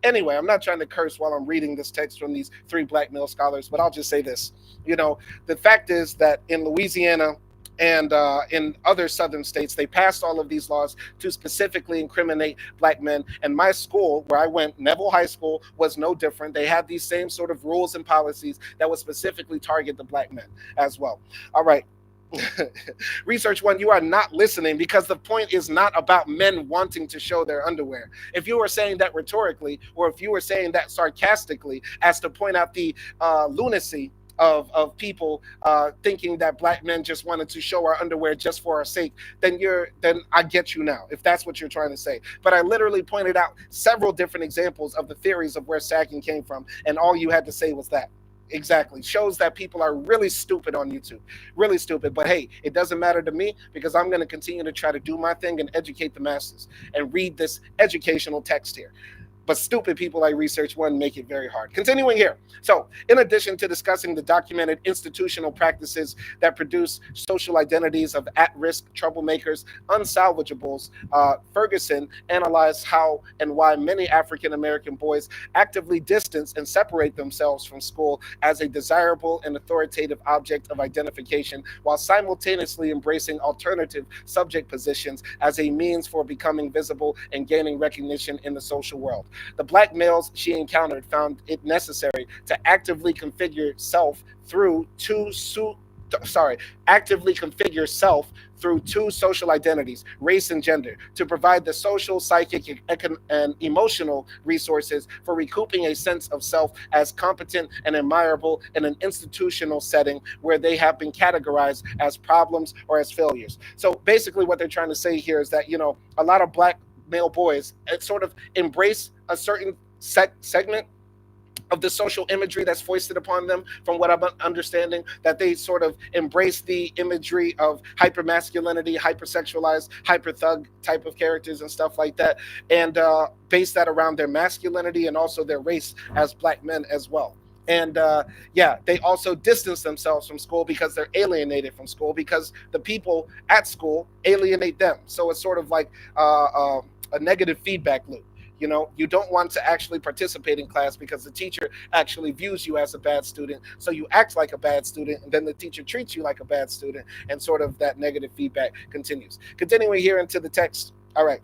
Anyway, I'm not trying to curse while I'm reading this text from these three black male scholars, but I'll just say this. The fact is that in Louisiana and in other southern states, they passed all of these laws to specifically incriminate black men. And my school, where I went, Neville High School, was no different. They had these same sort of rules and policies that would specifically target the black men as well. All right. Research One, you are not listening because the point is not about men wanting to show their underwear. If you were saying that rhetorically, or if you were saying that sarcastically as to point out the lunacy of people thinking that black men just wanted to show our underwear just for our sake, then I get you now, if that's what you're trying to say. But I literally pointed out several different examples of the theories of where sagging came from, and all you had to say was that. Exactly. Shows that people are really stupid on YouTube. Really stupid. But hey, it doesn't matter to me because I'm going to continue to try to do my thing and educate the masses and read this educational text here. But stupid people like Research One make it very hard. Continuing here. So, in addition to discussing the documented institutional practices that produce social identities of at-risk troublemakers, unsalvageables, Ferguson analyzed how and why many African-American boys actively distance and separate themselves from school as a desirable and authoritative object of identification, while simultaneously embracing alternative subject positions as a means for becoming visible and gaining recognition in the social world. The black males she encountered found it necessary to actively configure self through sorry, actively configure self through two social identities, race and gender, to provide the social, psychic, and emotional resources for recouping a sense of self as competent and admirable in an institutional setting where they have been categorized as problems or as failures. So basically, what they're trying to say here is that, a lot of black male boys sort of embrace a certain segment of the social imagery that's foisted upon them, from what I'm understanding, that they sort of embrace the imagery of hypermasculinity, hypersexualized, hyper thug type of characters and stuff like that, and base that around their masculinity and also their race as black men as well. And yeah, they also distance themselves from school because they're alienated from school because the people at school alienate them. So it's sort of like a negative feedback loop. You don't want to actually participate in class because the teacher actually views you as a bad student. So you act like a bad student, and then the teacher treats you like a bad student, and sort of that negative feedback continues. Continuing here into the text. All right.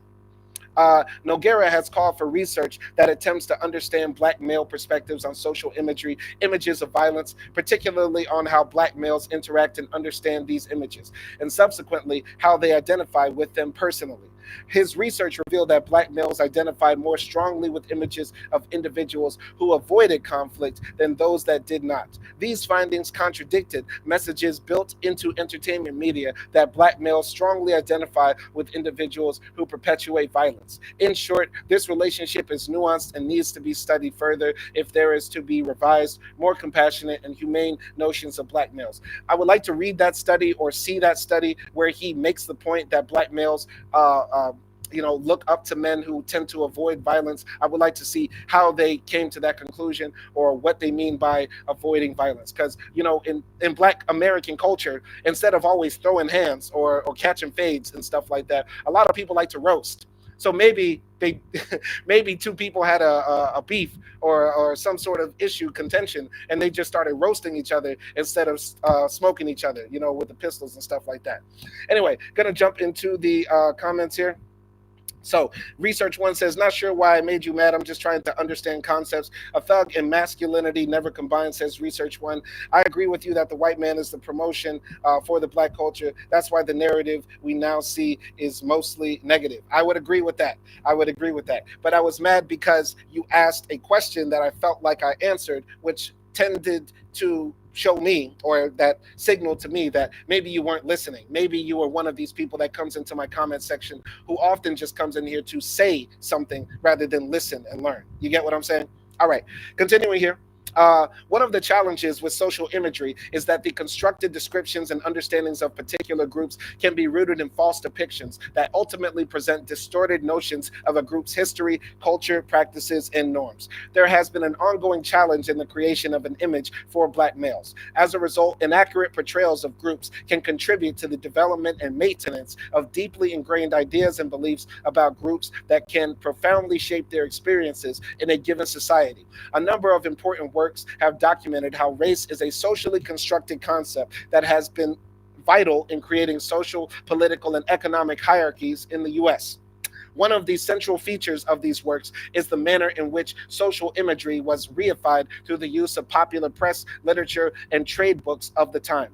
Noguera has called for research that attempts to understand black male perspectives on social imagery, images of violence, particularly on how black males interact and understand these images, and subsequently how they identify with them personally. His research revealed that black males identified more strongly with images of individuals who avoided conflict than those that did not. These findings contradicted messages built into entertainment media that black males strongly identify with individuals who perpetuate violence. In short, this relationship is nuanced and needs to be studied further if there is to be revised, more compassionate and humane notions of black males. I would like to read that study or see that study where he makes the point that black males look up to men who tend to avoid violence. I would like to see how they came to that conclusion or what they mean by avoiding violence. Because, in Black American culture, instead of always throwing hands or catching fades and stuff like that, a lot of people like to roast. So maybe they, maybe two people had a beef or some sort of issue, contention, and they just started roasting each other instead of smoking each other, with the pistols and stuff like that. Anyway, gonna jump into the comments here. So, research one says, not sure why I made you mad. I'm just trying to understand concepts. A thug and masculinity never combine, says research one. I agree with you that the white man is the promotion for the black culture. That's why the narrative we now see is mostly negative. I would agree with that. I would agree with that. But I was mad because you asked a question that I felt like I answered, which tended to show me, or that signaled to me, that maybe you weren't listening. Maybe you were one of these people that comes into my comment section who often just comes in here to say something rather than listen and learn. You get what I'm saying? All right, continuing here. One of the challenges with social imagery is that the constructed descriptions and understandings of particular groups can be rooted in false depictions that ultimately present distorted notions of a group's history, culture, practices, and norms. There has been an ongoing challenge in the creation of an image for black males. As a result, inaccurate portrayals of groups can contribute to the development and maintenance of deeply ingrained ideas and beliefs about groups that can profoundly shape their experiences in a given society. A number of important works have documented how race is a socially constructed concept that has been vital in creating social, political, and economic hierarchies in the US. One of the central features of these works is the manner in which social imagery was reified through the use of popular press, literature, and trade books of the time.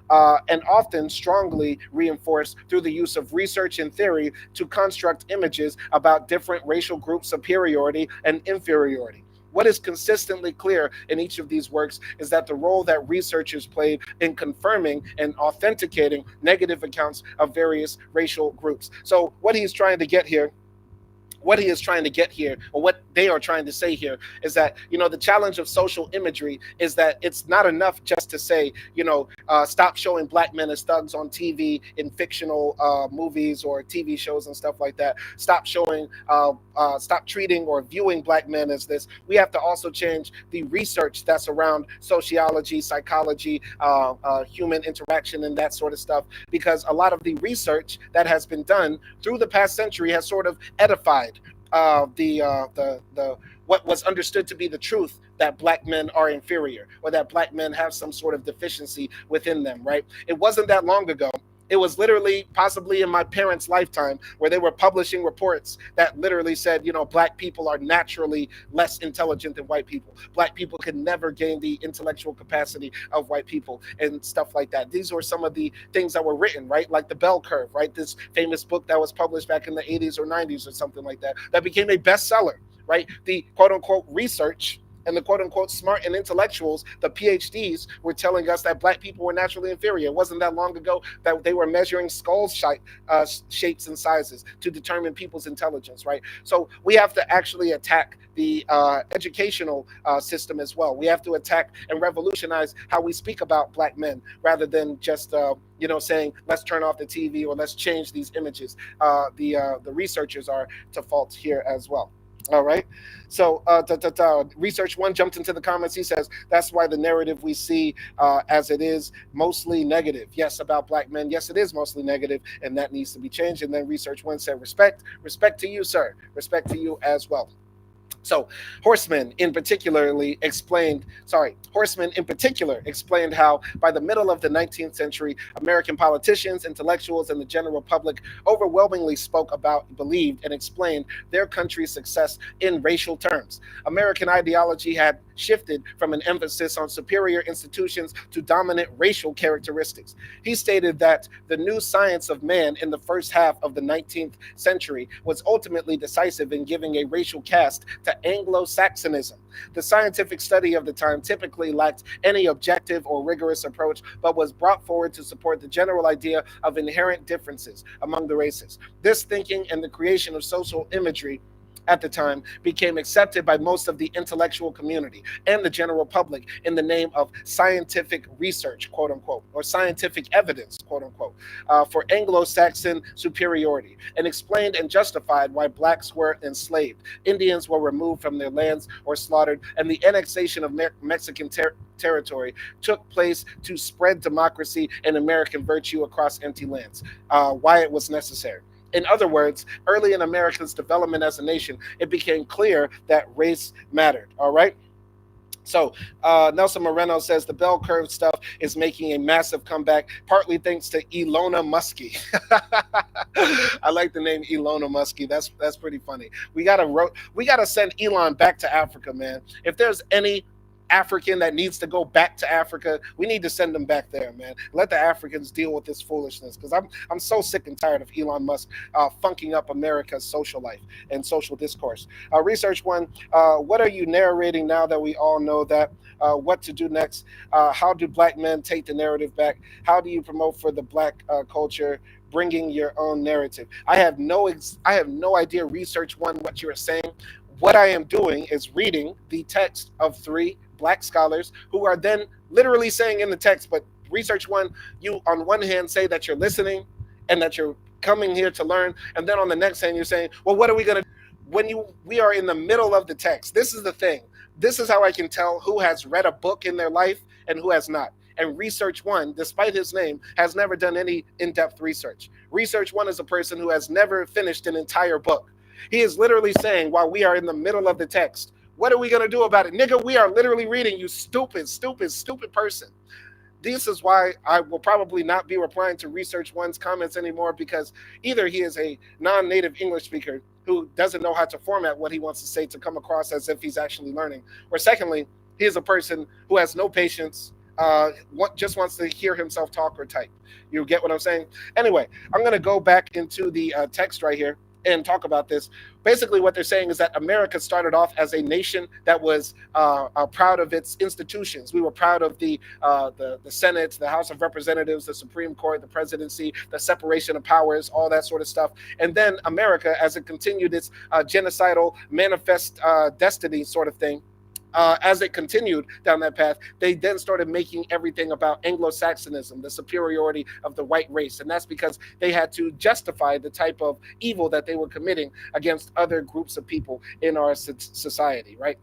And often strongly reinforced through the use of research and theory to construct images about different racial groups' superiority and inferiority. What is consistently clear in each of these works is that the role that researchers played in confirming and authenticating negative accounts of various racial groups. So what he's trying to get here, or what they are trying to say here, is that, the challenge of social imagery is that it's not enough just to say, stop showing black men as thugs on TV in fictional movies or TV shows and stuff like that. Stop treating or viewing black men as this. We have to also change the research that's around sociology, psychology, human interaction, and that sort of stuff, because a lot of the research that has been done through the past century has sort of edified the what was understood to be the truth, that black men are inferior or that black men have some sort of deficiency within them, right? It wasn't that long ago It was literally possibly in my parents' lifetime where they were publishing reports that literally said, black people are naturally less intelligent than white people. Black people can never gain the intellectual capacity of white people and stuff like that. These were some of the things that were written, right? Like the bell curve, right? This famous book that was published back in the 80s or 90s or something like that, that became a bestseller, right? The quote unquote research and the quote unquote smart and intellectuals, the PhDs, were telling us that black people were naturally inferior. It wasn't that long ago that they were measuring skull shapes and sizes to determine people's intelligence, right? So we have to actually attack the educational system as well. We have to attack and revolutionize how we speak about black men rather than just saying let's turn off the TV or let's change these images. The researchers are to fault here as well. All right. So research one jumped into the comments. He says that's why the narrative we see as it is mostly negative. Yes, about black men. Yes, it is mostly negative, and that needs to be changed. And then research one said respect to you, sir. Respect to you as well. So Horseman in particular explained how by the middle of the 19th century, American politicians, intellectuals, and the general public overwhelmingly spoke about, believed, and explained their country's success in racial terms. American ideology had shifted from an emphasis on superior institutions to dominant racial characteristics. He stated that the new science of man in the first half of the 19th century was ultimately decisive in giving a racial cast to Anglo-Saxonism. The scientific study of the time typically lacked any objective or rigorous approach, but was brought forward to support the general idea of inherent differences among the races. This thinking and the creation of social imagery at the time became accepted by most of the intellectual community and the general public in the name of scientific research, quote unquote, or scientific evidence, quote unquote, for Anglo-Saxon superiority, and explained and justified why blacks were enslaved, Indians were removed from their lands or slaughtered, and the annexation of Mexican territory took place to spread democracy and American virtue across empty lands, why it was necessary. In other words, early in America's development as a nation, it became clear that race mattered. All right. So Nelson Moreno says the bell curve stuff is making a massive comeback, partly thanks to Elona Muskie. I like the name Elona Muskie. That's pretty funny. We gotta send Elon back to Africa, man. If there's any African that needs to go back to Africa, we need to send them back there, man. Let the Africans deal with this foolishness, because I'm so sick and tired of Elon Musk funking up America's social life and social discourse. Research one, what are you narrating now that we all know that? What to do next? How do black men take the narrative back? How do you promote for the black culture? Bringing your own narrative. I have no idea. Research one, what you are saying. What I am doing is reading the text of 3 black scholars who are then literally saying in the text, but research one, you on one hand say that you're listening and that you're coming here to learn, and then on the next hand you're saying, well, what are we going to do when we are in the middle of the text? This is the thing. This is how I can tell who has read a book in their life and who has not. And Research One, despite his name, has never done any in-depth research. Research One is a person who has never finished an entire book. He is literally saying, while we are in the middle of the text, what are we going to do about it? Nigga, we are literally reading, you stupid person. This is why I will probably not be replying to Research One's comments anymore, because either he is a non-native English speaker who doesn't know how to format what he wants to say to come across as if he's actually learning, or secondly, he is a person who has no patience, just wants to hear himself talk or type. You get what I'm saying? Anyway, I'm going to go back into the text right here and talk about this. Basically, what they're saying is that America started off as a nation that was proud of its institutions. We were proud of the Senate, the House of Representatives, the Supreme Court, the presidency, the separation of powers, all that sort of stuff. And then America, as it continued its genocidal manifest destiny sort of thing, as it continued down that path, they then started making everything about Anglo-Saxonism, the superiority of the white race. And that's because they had to justify the type of evil that they were committing against other groups of people in our society, right?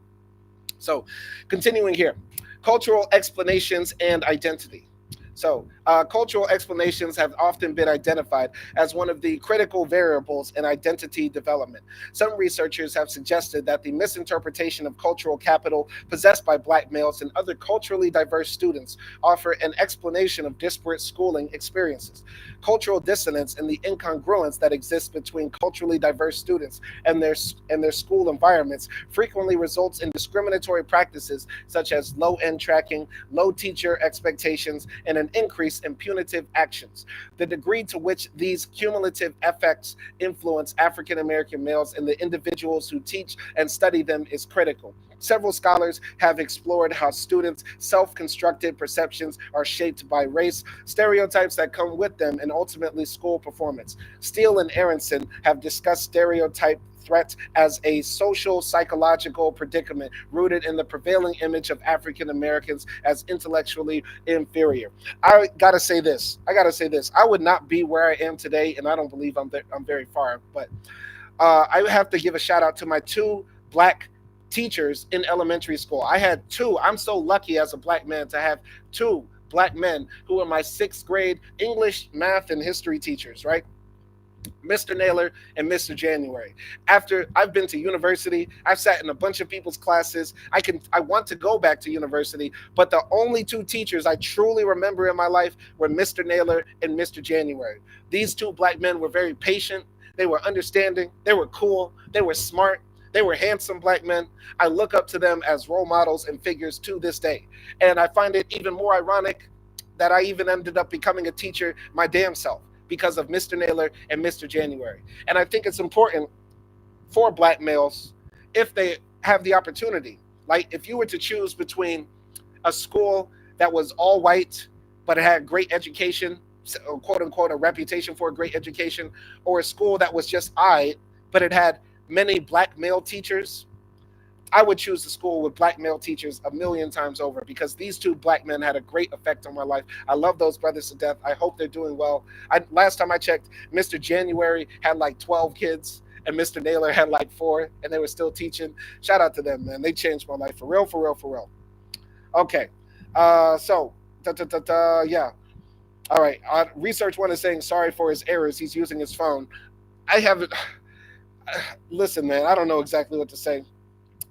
So continuing here, cultural explanations and identity. So, cultural explanations have often been identified as one of the critical variables in identity development. Some researchers have suggested that the misinterpretation of cultural capital possessed by black males and other culturally diverse students offer an explanation of disparate schooling experiences. Cultural dissonance and the incongruence that exists between culturally diverse students and their school environments frequently results in discriminatory practices such as low end tracking, low teacher expectations, and an increase in punitive actions. The degree to which these cumulative effects influence African American males and the individuals who teach and study them is critical. Several scholars have explored how students' self constructed perceptions are shaped by race, stereotypes that come with them, and ultimately school performance. Steele and Aronson have discussed stereotype threat as a social psychological predicament rooted in the prevailing image of African Americans as intellectually inferior. I gotta say this. I gotta say this. I would not be where I am today, and I don't believe I'm very far, but I have to give a shout out to my two black teachers in elementary school. I had two. I'm so lucky as a black man to have two black men who were my sixth grade English, math, and history teachers, right? Mr. Naylor and Mr. January. After I've been to university, I've sat in a bunch of people's classes. I want to go back to university, but the only two teachers I truly remember in my life were Mr. Naylor and Mr. January. These two black men were very patient, they were understanding, they were cool, they were smart, they were handsome black men. I look up to them as role models and figures to this day. And I find it even more ironic that I even ended up becoming a teacher my damn self because of Mr. Naylor and Mr. January. And I think it's important for black males if they have the opportunity. Like if you were to choose between a school that was all white but it had great education, quote unquote, a reputation for a great education, or a school that was just I, but it had many black male teachers, I would choose the school with black male teachers a million times over because these two black men had a great effect on my life. I love those brothers to death. I hope they're doing well. Last time I checked, Mr. January had like 12 kids and Mr. Naylor had like four, and they were still teaching. Shout out to them, man. They changed my life for real, for real, for real. Okay. Yeah. All right. Research one is saying sorry for his errors. He's using his phone. I haven't. Listen, man, I don't know exactly what to say.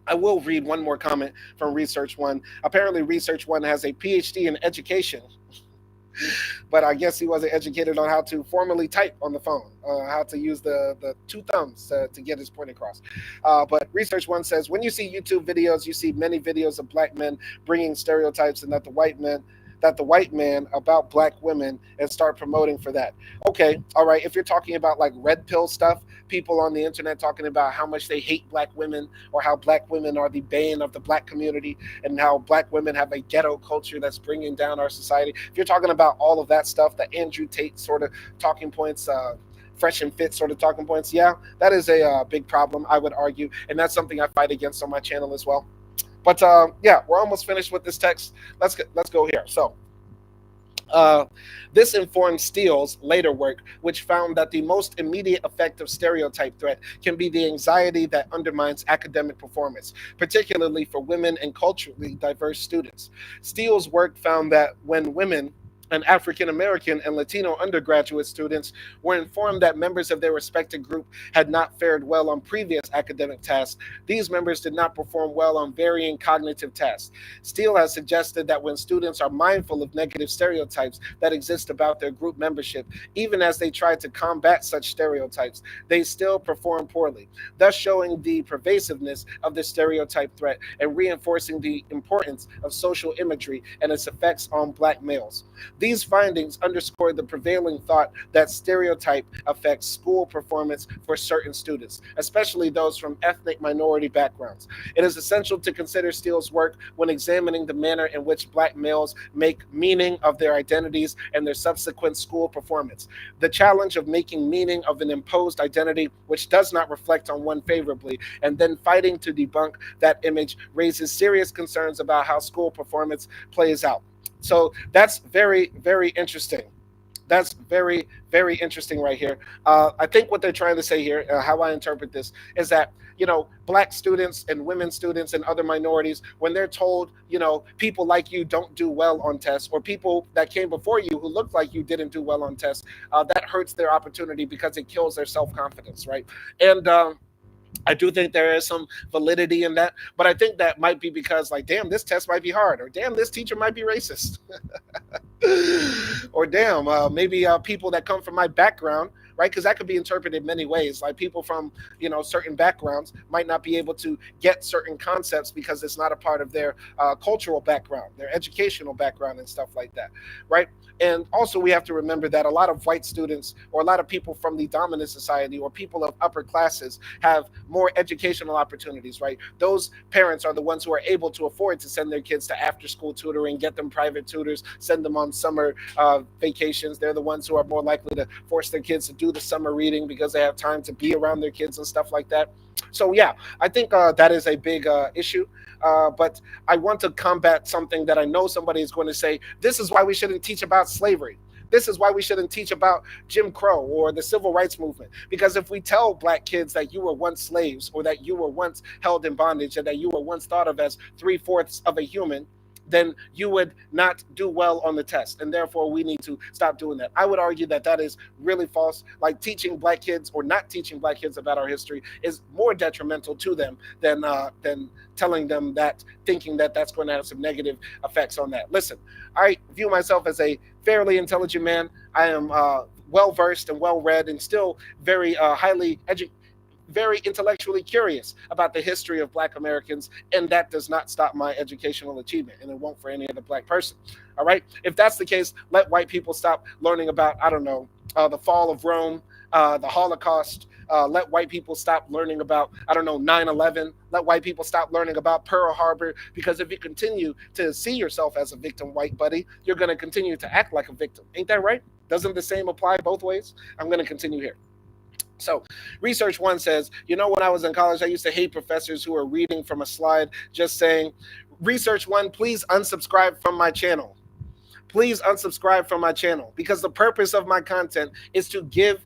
I will read one more comment from Research One. Apparently, Research One has a PhD in education, but I guess he wasn't educated on how to formally type on the phone, how to use the two thumbs to get his point across. But Research One says, when you see YouTube videos, you see many videos of black men bringing stereotypes and that the white man about black women and start promoting for that. Okay, all right. If you're talking about like red pill stuff, people on the internet talking about how much they hate black women or how black women are the bane of the black community and how black women have a ghetto culture that's bringing down our society. If you're talking about all of that stuff, the Andrew Tate sort of talking points, fresh and fit sort of talking points, yeah, that is a big problem, I would argue. And that's something I fight against on my channel as well. But yeah, we're almost finished with this text. Let's go here. So this informed Steele's later work, which found that the most immediate effect of stereotype threat can be the anxiety that undermines academic performance, particularly for women and culturally diverse students. Steele's work found that when women and African American and Latino undergraduate students were informed that members of their respective group had not fared well on previous academic tasks, these members did not perform well on varying cognitive tasks. Steele has suggested that when students are mindful of negative stereotypes that exist about their group membership, even as they try to combat such stereotypes, they still perform poorly, thus showing the pervasiveness of the stereotype threat and reinforcing the importance of social imagery and its effects on black males. These findings underscore the prevailing thought that stereotype affects school performance for certain students, especially those from ethnic minority backgrounds. It is essential to consider Steele's work when examining the manner in which black males make meaning of their identities and their subsequent school performance. The challenge of making meaning of an imposed identity which does not reflect on one favorably, and then fighting to debunk that image raises serious concerns about how school performance plays out. So that's very, very interesting. That's very, very interesting right here. I think what they're trying to say here, how I interpret this, is that black students and women students and other minorities, when they're told, people like you don't do well on tests, or people that came before you who looked like you didn't do well on tests, that hurts their opportunity because it kills their self-confidence, right? And I do think there is some validity in that, but I think that might be because, like, damn, this test might be hard, or damn, this teacher might be racist, or damn, maybe people that come from my background, right? Because that could be interpreted many ways. Like, people from certain backgrounds might not be able to get certain concepts because it's not a part of their cultural background, their educational background, and stuff like that, right? And also, we have to remember that a lot of white students, or a lot of people from the dominant society, or people of upper classes, have more educational opportunities, right? Those parents are the ones who are able to afford to send their kids to after school tutoring, get them private tutors, send them on summer vacations. They're the ones who are more likely to force their kids to do the summer reading because they have time to be around their kids and stuff like that. So yeah, I think that is a big issue. But I want to combat something that I know somebody is going to say: this is why we shouldn't teach about slavery. This is why we shouldn't teach about Jim Crow or the civil rights movement. Because if we tell black kids that you were once slaves, or that you were once held in bondage, and that you were once thought of as three-fourths of a human, then you would not do well on the test. And therefore, we need to stop doing that. I would argue that that is really false. Like, teaching black kids or not teaching black kids about our history is more detrimental to them than telling them that, thinking that that's going to have some negative effects on that. Listen, I view myself as a fairly intelligent man. I am well-versed and well-read, and still very highly educated, very intellectually curious about the history of black Americans, and that does not stop my educational achievement, and it won't for any other black person. All right? If that's the case, let white people stop learning about, I don't know, the fall of Rome, the Holocaust. Let white people stop learning about, I don't know, 9/11. Let white people stop learning about Pearl Harbor, because if you continue to see yourself as a victim, white buddy, you're going to continue to act like a victim. Ain't that right? Doesn't the same apply both ways? I'm going to continue here. So, Research One says, when I was in college, I used to hate professors who are reading from a slide just saying, Research One, please unsubscribe from my channel. Please unsubscribe from my channel, because the purpose of my content is to give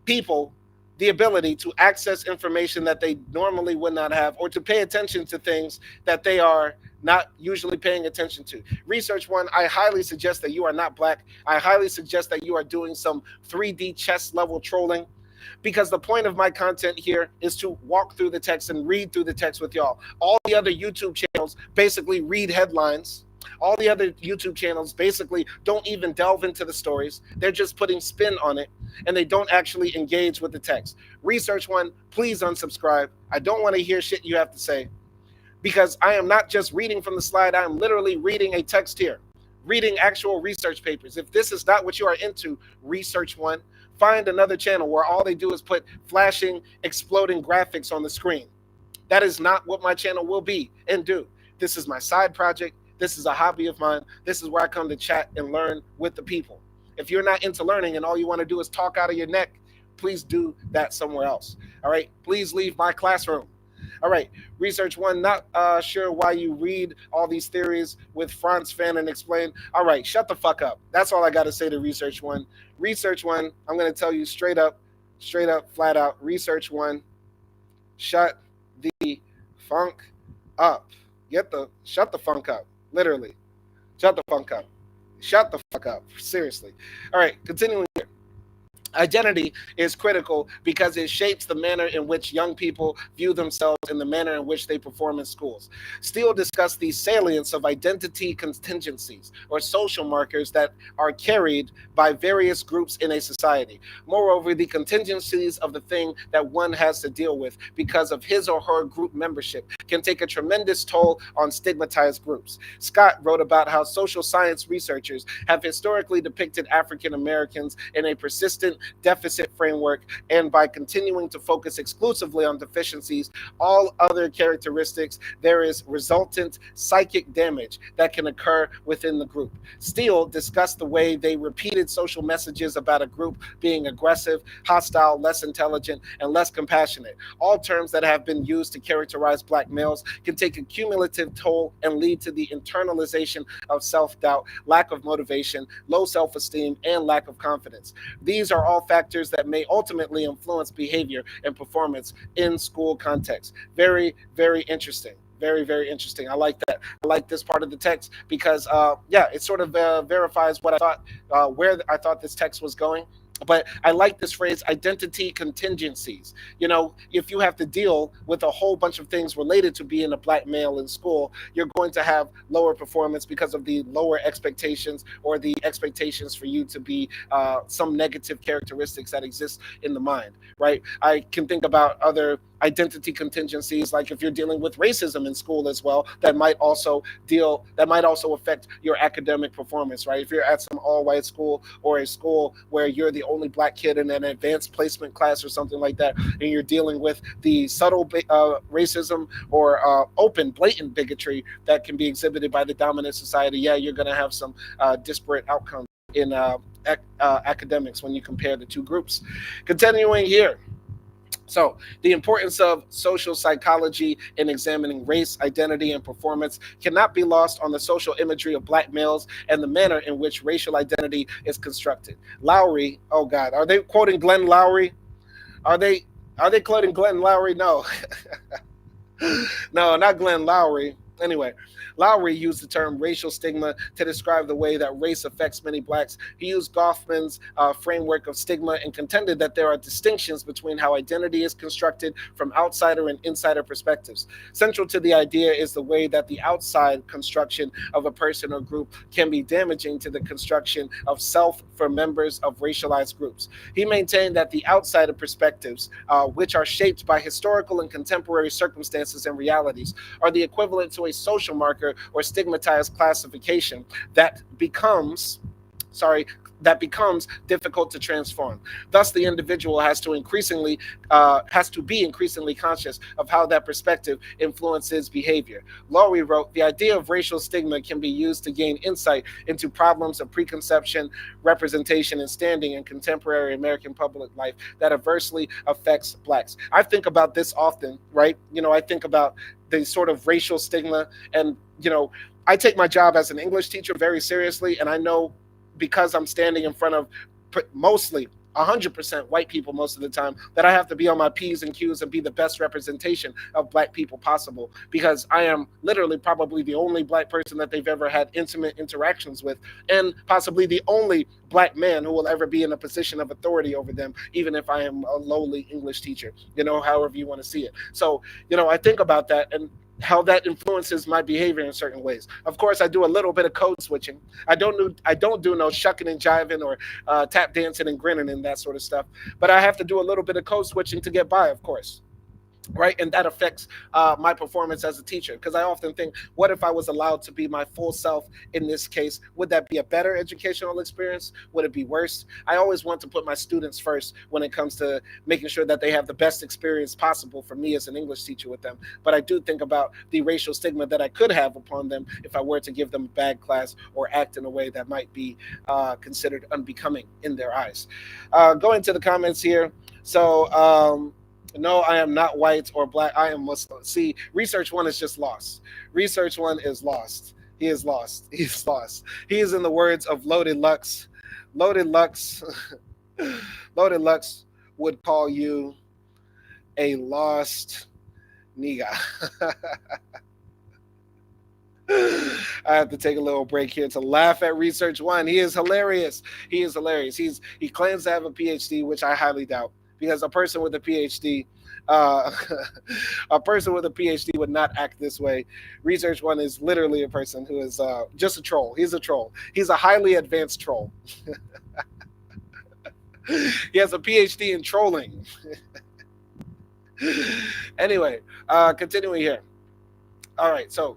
people the ability to access information that they normally would not have, or to pay attention to things that they are not usually paying attention to. Research One, I highly suggest that you are not black. I highly suggest that you are doing some 3D chess level trolling, because the point of my content here is to walk through the text and read through the text with y'all. All the other YouTube channels basically read headlines. All the other YouTube channels basically don't even delve into the stories. They're just putting spin on it, and they don't actually engage with the text. Research One, please unsubscribe. I don't want to hear shit you have to say, because I am not just reading from the slide. I am literally reading a text here, reading actual research papers. If this is not what you are into, Research One, find another channel where all they do is put flashing, exploding graphics on the screen. That is not what my channel will be and do. This is my side project. This is a hobby of mine. This is where I come to chat and learn with the people. If you're not into learning and all you want to do is talk out of your neck, please do that somewhere else. All right? Please leave my classroom. All right, Research One, not sure why you read all these theories with Franz Fanon explain. All right, shut the fuck up. That's all I got to say to Research One. Research One, I'm going to tell you straight up, flat out. Research One, shut the funk up. Shut the funk up. Literally. Shut the funk up. Shut the fuck up. Seriously. All right, continuing here. Identity is critical because it shapes the manner in which young people view themselves and the manner in which they perform in schools. Steele discussed the salience of identity contingencies, or social markers that are carried by various groups in a society. Moreover, the contingencies of the thing that one has to deal with because of his or her group membership can take a tremendous toll on stigmatized groups. Scott wrote about how social science researchers have historically depicted African Americans in a persistent deficit framework, and by continuing to focus exclusively on deficiencies, all other characteristics, there is resultant psychic damage that can occur within the group. Steele discussed the way they repeated social messages about a group being aggressive, hostile, less intelligent, and less compassionate, all terms that have been used to characterize black males can take a cumulative toll and lead to the internalization of self-doubt, lack of motivation, low self-esteem, and lack of confidence. These are all factors that may ultimately influence behavior and performance in school context. Very, very interesting. Very, very interesting. I like that. I like this part of the text because, yeah, it sort of verifies what I thought, where I thought this text was going. But I like this phrase, identity contingencies. You know, if you have to deal with a whole bunch of things related to being a black male in school, you're going to have lower performance because of the lower expectations or the expectations for you to be some negative characteristics that exist in the mind, right? I can think about other identity contingencies, like if you're dealing with racism in school as well, that might also affect your academic performance, right? If you're at some all-white school or a school where you're the only black kid in an advanced placement class or something like that, and you're dealing with the subtle racism or open, blatant bigotry that can be exhibited by the dominant society, yeah, you're going to have some disparate outcomes in academics when you compare the two groups. Continuing here. So, the importance of social psychology in examining race, identity, and performance cannot be lost on the social imagery of black males and the manner in which racial identity is constructed. Lowry, oh God, are they quoting Glenn Lowry? Are they quoting Glenn Lowry? No. No, not Glenn Lowry. Anyway, Lowry used the term racial stigma to describe the way that race affects many blacks. He used Goffman's framework of stigma and contended that there are distinctions between how identity is constructed from outsider and insider perspectives. Central to the idea is the way that the outside construction of a person or group can be damaging to the construction of self for members of racialized groups. He maintained that the outsider perspectives, which are shaped by historical and contemporary circumstances and realities, are the equivalent to a social marker or stigmatized classification that becomes difficult to transform. Thus, the individual has to be increasingly conscious of how that perspective influences behavior. Lowry wrote, "The idea of racial stigma can be used to gain insight into problems of preconception, representation, and standing in contemporary American public life that adversely affects blacks." I think about this often, right? You know, I think about the sort of racial stigma, and I take my job as an English teacher very seriously, and I know, because I'm standing in front of mostly 100% white people most of the time, that I have to be on my P's and Q's and be the best representation of black people possible, because I am literally probably the only black person that they've ever had intimate interactions with, and possibly the only black man who will ever be in a position of authority over them, even if I am a lowly English teacher, however you want to see it. So, I think about that and how that influences my behavior in certain ways. Of course, I do a little bit of code switching. I don't do no shucking and jiving or tap dancing and grinning and that sort of stuff. But I have to do a little bit of code switching to get by, of course. Right, and that affects my performance as a teacher, because I often think, what if I was allowed to be my full self in this case? Would that be a better educational experience? Would it be worse? I always want to put my students first when it comes to making sure that they have the best experience possible for me as an English teacher with them. But I do think about the racial stigma that I could have upon them if I were to give them a bad class or act in a way that might be considered unbecoming in their eyes. Going to the comments here. So, no, I am not white or black. I am Muslim. See, research one is just lost. Research one is lost. He is lost. He is lost. He is, in the words of Loaded Lux. Loaded Lux. Loaded Lux would call you a lost nigga. I have to take a little break here to laugh at Research One. He is hilarious. He is hilarious. He claims to have a PhD, which I highly doubt, because a person with a PhD, would not act this way. Research One is literally a person who is just a troll. He's a troll. He's a highly advanced troll. He has a PhD in trolling. Anyway, continuing here. All right, so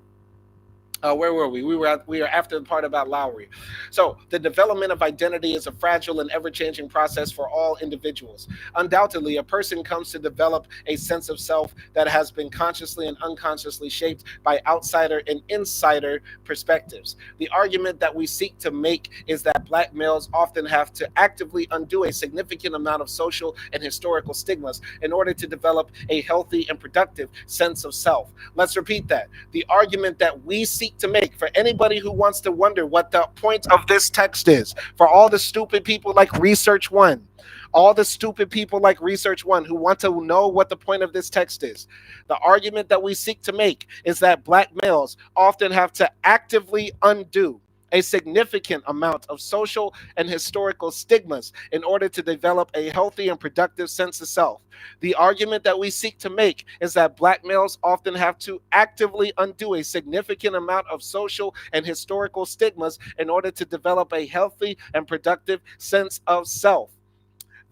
Where were we? We were after the part about Lowry. So the development of identity is a fragile and ever-changing process for all individuals. Undoubtedly, a person comes to develop a sense of self that has been consciously and unconsciously shaped by outsider and insider perspectives. The argument that we seek to make is that black males often have to actively undo a significant amount of social and historical stigmas in order to develop a healthy and productive sense of self. Let's repeat that. The argument that we seek to make, for anybody who wants to wonder what the point of this text is, for all the stupid people like Research One, all the stupid people like Research One who want to know what the point of this text is. The argument that we seek to make is that black males often have to actively undo a significant amount of social and historical stigmas in order to develop a healthy and productive sense of self. The argument that we seek to make is that black males often have to actively undo a significant amount of social and historical stigmas in order to develop a healthy and productive sense of self.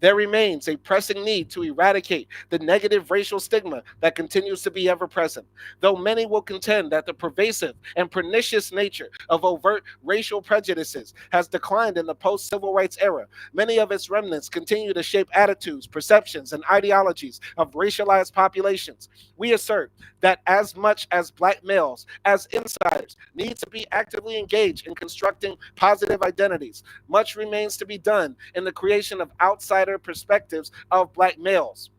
There remains a pressing need to eradicate the negative racial stigma that continues to be ever present. Though many will contend that the pervasive and pernicious nature of overt racial prejudices has declined in the post civil rights era, many of its remnants continue to shape attitudes, perceptions, and ideologies of racialized populations. We assert that as much as black males, as insiders, need to be actively engaged in constructing positive identities, much remains to be done in the creation of outsider perspectives of black males.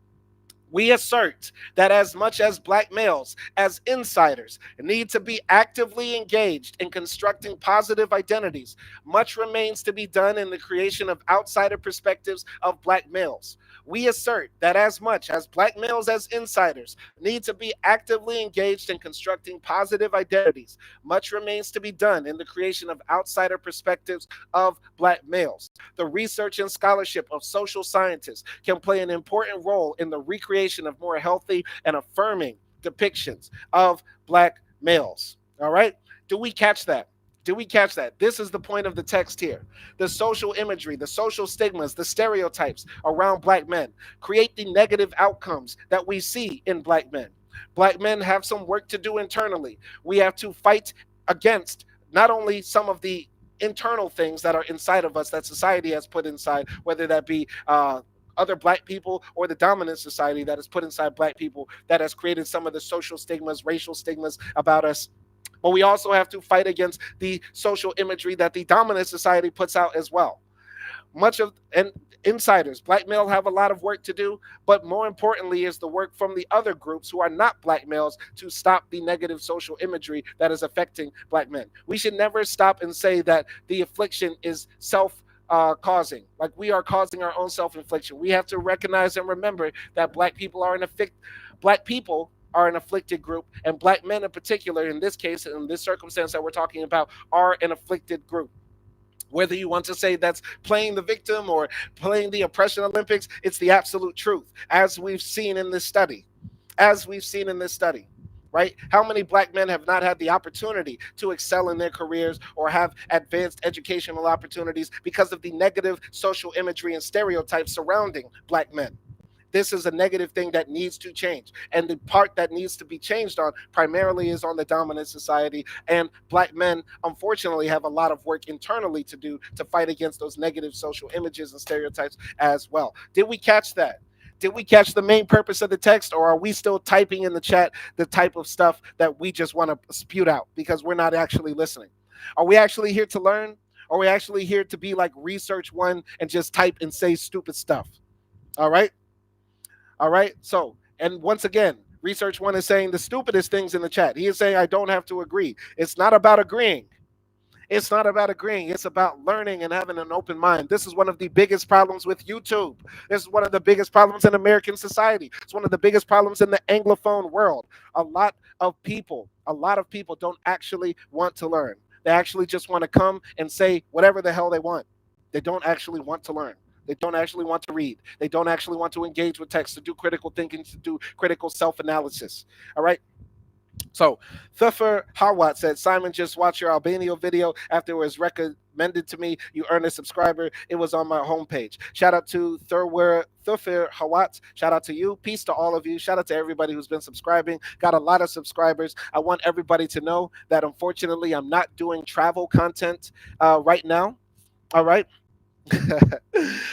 We assert that as much as black males, as insiders, need to be actively engaged in constructing positive identities, much remains to be done in the creation of outsider perspectives of black males. We assert that as much as black males, as insiders, need to be actively engaged in constructing positive identities, much remains to be done in the creation of outsider perspectives of black males. The research and scholarship of social scientists can play an important role in the recreation of more healthy and affirming depictions of black males. All right? Do we catch that? Do we catch that? This is the point of the text here. The social imagery, the social stigmas, the stereotypes around black men create the negative outcomes that we see in black men. Black men have some work to do internally. We have to fight against not only some of the internal things that are inside of us that society has put inside, whether that be other black people or the dominant society that has put inside black people that has created some of the social stigmas, racial stigmas about us. But we also have to fight against the social imagery that the dominant society puts out as well. Much of and insiders, black males have a lot of work to do, but more importantly is the work from the other groups who are not black males to stop the negative social imagery that is affecting black men. We should never stop and say that the affliction is self causing, like we are causing our own self-infliction. We have to recognize and remember that black people are an afflicted group, and black men in particular, in this case, in this circumstance that we're talking about, are an afflicted group. Whether you want to say that's playing the victim or playing the oppression Olympics, it's the absolute truth, as we've seen in this study. As we've seen in this study, right? How many black men have not had the opportunity to excel in their careers or have advanced educational opportunities because of the negative social imagery and stereotypes surrounding black men? This is a negative thing that needs to change. And the part that needs to be changed on primarily is on the dominant society. And black men, unfortunately, have a lot of work internally to do to fight against those negative social images and stereotypes as well. Did we catch that? Did we catch the main purpose of the text, or are we still typing in the chat the type of stuff that we just want to spew out because we're not actually listening? Are we actually here to learn? Are we actually here to be like Research One and just type and say stupid stuff? All right. All right. So, and once again, Research One is saying the stupidest things in the chat. He is saying, I don't have to agree. It's not about agreeing. It's not about agreeing. It's about learning and having an open mind. This is one of the biggest problems with YouTube. This is one of the biggest problems in American society. It's one of the biggest problems in the Anglophone world. A lot of people don't actually want to learn. They actually just want to come and say whatever the hell they want. They don't actually want to learn. They don't actually want to read. They don't actually want to engage with text, to do critical thinking, to do critical self-analysis. All right. So, Thuffer Harwat said, Simon just watched your Albania video after it was recommended to me. You earn a subscriber. It was on my homepage. Shout out to Thurfir Hawat. Shout out to you. Peace to all of you. Shout out to everybody who's been subscribing. Got a lot of subscribers. I want everybody to know that unfortunately I'm not doing travel content right now. All right.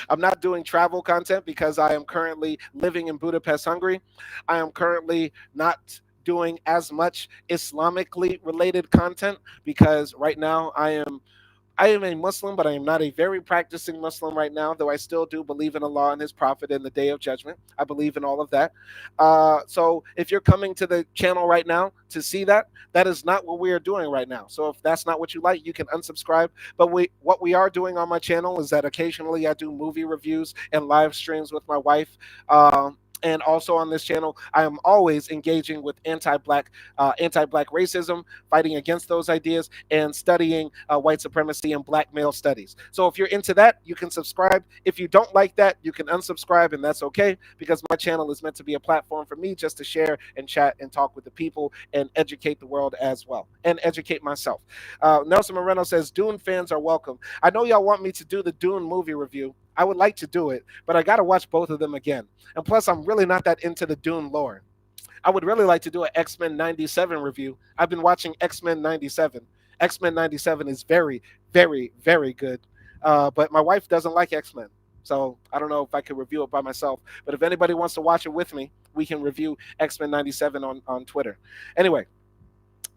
I'm not doing travel content because I am currently living in Budapest, Hungary. I am currently not doing as much Islamically related content because right now I am a Muslim, but I am not a very practicing Muslim right now, though I still do believe in Allah and His Prophet and the Day of Judgment. I believe in all of that. So if you're coming to the channel right now to see that, that is not what we are doing right now. So if that's not what you like, you can unsubscribe. But what we are doing on my channel is that occasionally I do movie reviews and live streams with my wife. And also on this channel, I am always engaging with anti-black racism, fighting against those ideas, and studying white supremacy and black male studies. So if you're into that, you can subscribe. If you don't like that, you can unsubscribe, and that's okay because my channel is meant to be a platform for me just to share and chat and talk with the people and educate the world as well, and educate myself. Nelson Moreno says, Dune fans are welcome. I know y'all want me to do the Dune movie review. I would like to do it, but I got to watch both of them again. And plus, I'm really not that into the Dune lore. I would really like to do an X-Men 97 review. I've been watching X-Men 97. X-Men 97 is very, very, very good. But my wife doesn't like X-Men. So I don't know if I could review it by myself. But if anybody wants to watch it with me, we can review X-Men 97 on Twitter. Anyway.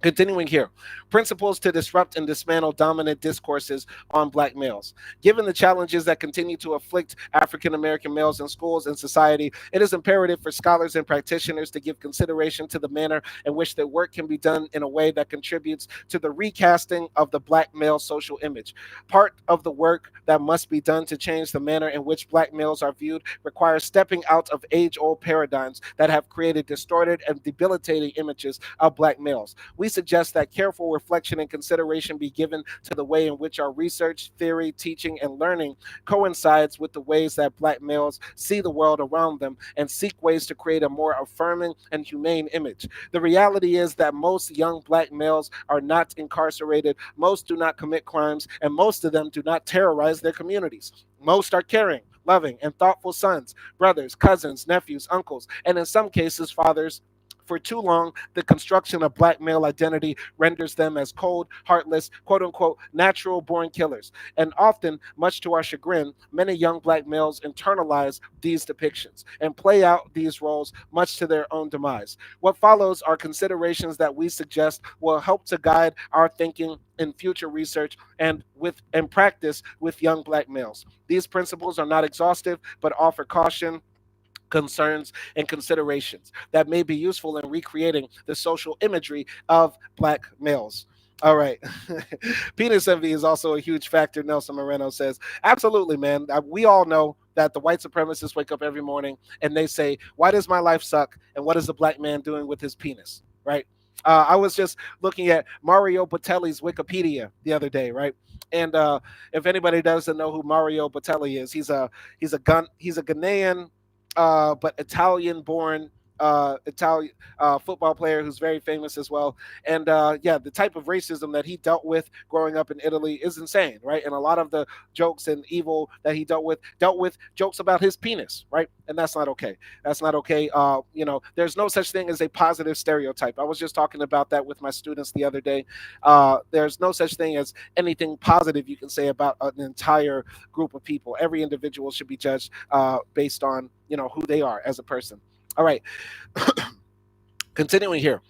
Continuing here, principles to disrupt and dismantle dominant discourses on black males. Given the challenges that continue to afflict African American males in schools and society, it is imperative for scholars and practitioners to give consideration to the manner in which their work can be done in a way that contributes to the recasting of the black male social image. Part of the work that must be done to change the manner in which black males are viewed requires stepping out of age-old paradigms that have created distorted and debilitating images of black males. We suggest that careful reflection and consideration be given to the way in which our research, theory, teaching, and learning coincides with the ways that black males see the world around them and seek ways to create a more affirming and humane image. The reality is that most young black males are not incarcerated, most do not commit crimes, and most of them do not terrorize their communities. Most are caring, loving, and thoughtful sons, brothers, cousins, nephews, uncles, and in some cases, fathers. For too long, the construction of black male identity renders them as cold, heartless, quote unquote, natural born killers. And often, much to our chagrin, many young black males internalize these depictions and play out these roles much to their own demise. What follows are considerations that we suggest will help to guide our thinking in future research and practice with young black males. These principles are not exhaustive, but offer caution, concerns, and considerations that may be useful in recreating the social imagery of black males. All right. Penis envy is also a huge factor, Nelson Moreno says. Absolutely, man. We all know that the white supremacists wake up every morning and they say, why does my life suck? And what is the black man doing with his penis? Right? I was just looking at Mario Battelli's Wikipedia the other day, right? And if anybody doesn't know who Mario Battelli is, he's a Ghanaian but Italian-born Italian football player who's very famous as well. And yeah, the type of racism that he dealt with growing up in Italy is insane, right? And a lot of the jokes and evil that he dealt with jokes about his penis, right? And that's not okay. That's not okay. There's no such thing as a positive stereotype. I was just talking about that with my students the other day. There's no such thing as anything positive you can say about an entire group of people. Every individual should be judged based on who they are as a person. All right. Continuing here.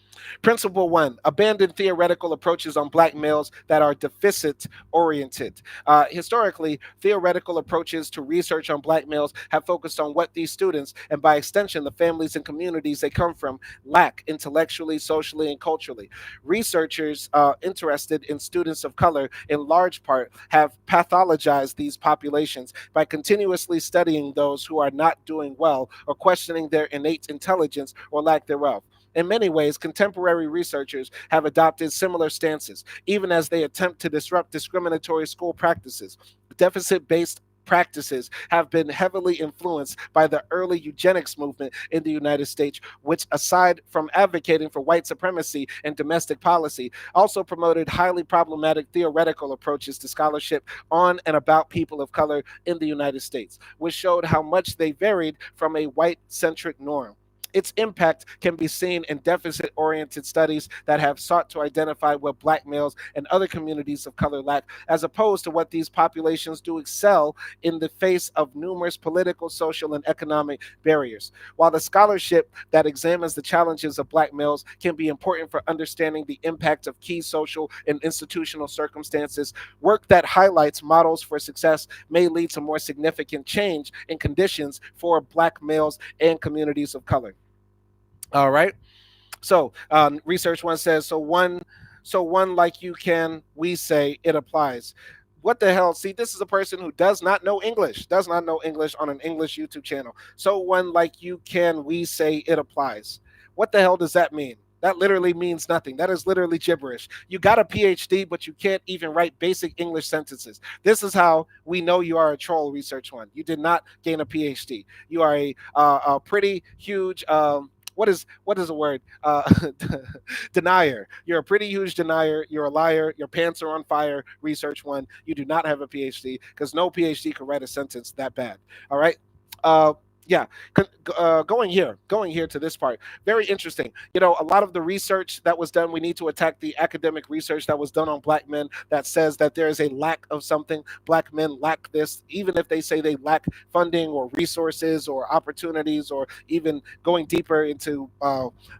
Principle 1, abandon theoretical approaches on black males that are deficit oriented. Historically, theoretical approaches to research on black males have focused on what these students, and by extension, the families and communities they come from, lack intellectually, socially, and culturally. Researchers interested in students of color, in large part, have pathologized these populations by continuously studying those who are not doing well or questioning their innate intelligence or lack thereof. In many ways, contemporary researchers have adopted similar stances, even as they attempt to disrupt discriminatory school practices. Deficit-based practices have been heavily influenced by the early eugenics movement in the United States, which, aside from advocating for white supremacy and domestic policy, also promoted highly problematic theoretical approaches to scholarship on and about people of color in the United States, which showed how much they varied from a white centric norm. Its impact can be seen in deficit oriented studies that have sought to identify what black males and other communities of color lack, as opposed to what these populations do excel in the face of numerous political, social, and economic barriers. While the scholarship that examines the challenges of black males can be important for understanding the impact of key social and institutional circumstances, work that highlights models for success may lead to more significant change in conditions for black males and communities of color. All right. So research one says so one like you can we say it applies. What the hell? See, this is a person who does not know English on an English YouTube channel. So one like you can we say it applies. What the hell does that mean? That literally means nothing. That is literally gibberish. You got a PhD, but you can't even write basic English sentences. This is how we know you are a troll, research one. You did not gain a PhD. You are a pretty huge what is the word? Denier. You're a pretty huge denier. You're a liar. Your pants are on fire. Research one. You do not have a PhD because no PhD can write a sentence that bad. All right. Uh, yeah, going here to this part, very interesting. A lot of the research that was done, we need to attack the academic research that was done on black men that says that there is a lack of something. Black men lack this, even if they say they lack funding or resources or opportunities, or even going deeper into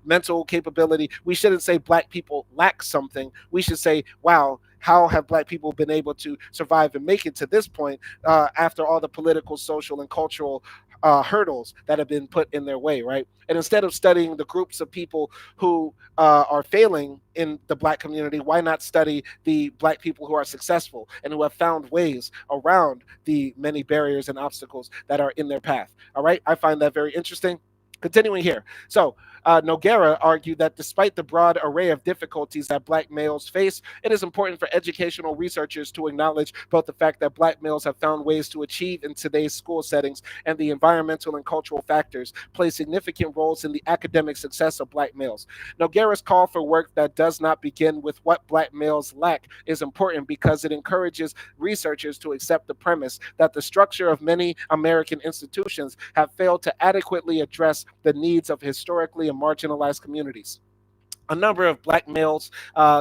mental capability. We shouldn't say black people lack something. We should say, wow, how have black people been able to survive and make it to this point after all the political, social, and cultural hurdles that have been put in their way, right? And instead of studying the groups of people who are failing in the black community, why not study the black people who are successful and who have found ways around the many barriers and obstacles that are in their path? All right, I find that very interesting. Continuing here. So, Noguera argued that despite the broad array of difficulties that black males face, it is important for educational researchers to acknowledge both the fact that black males have found ways to achieve in today's school settings and the environmental and cultural factors play significant roles in the academic success of black males. Noguera's call for work that does not begin with what black males lack is important because it encourages researchers to accept the premise that the structure of many American institutions have failed to adequately address the needs of historically and marginalized communities. A number of black males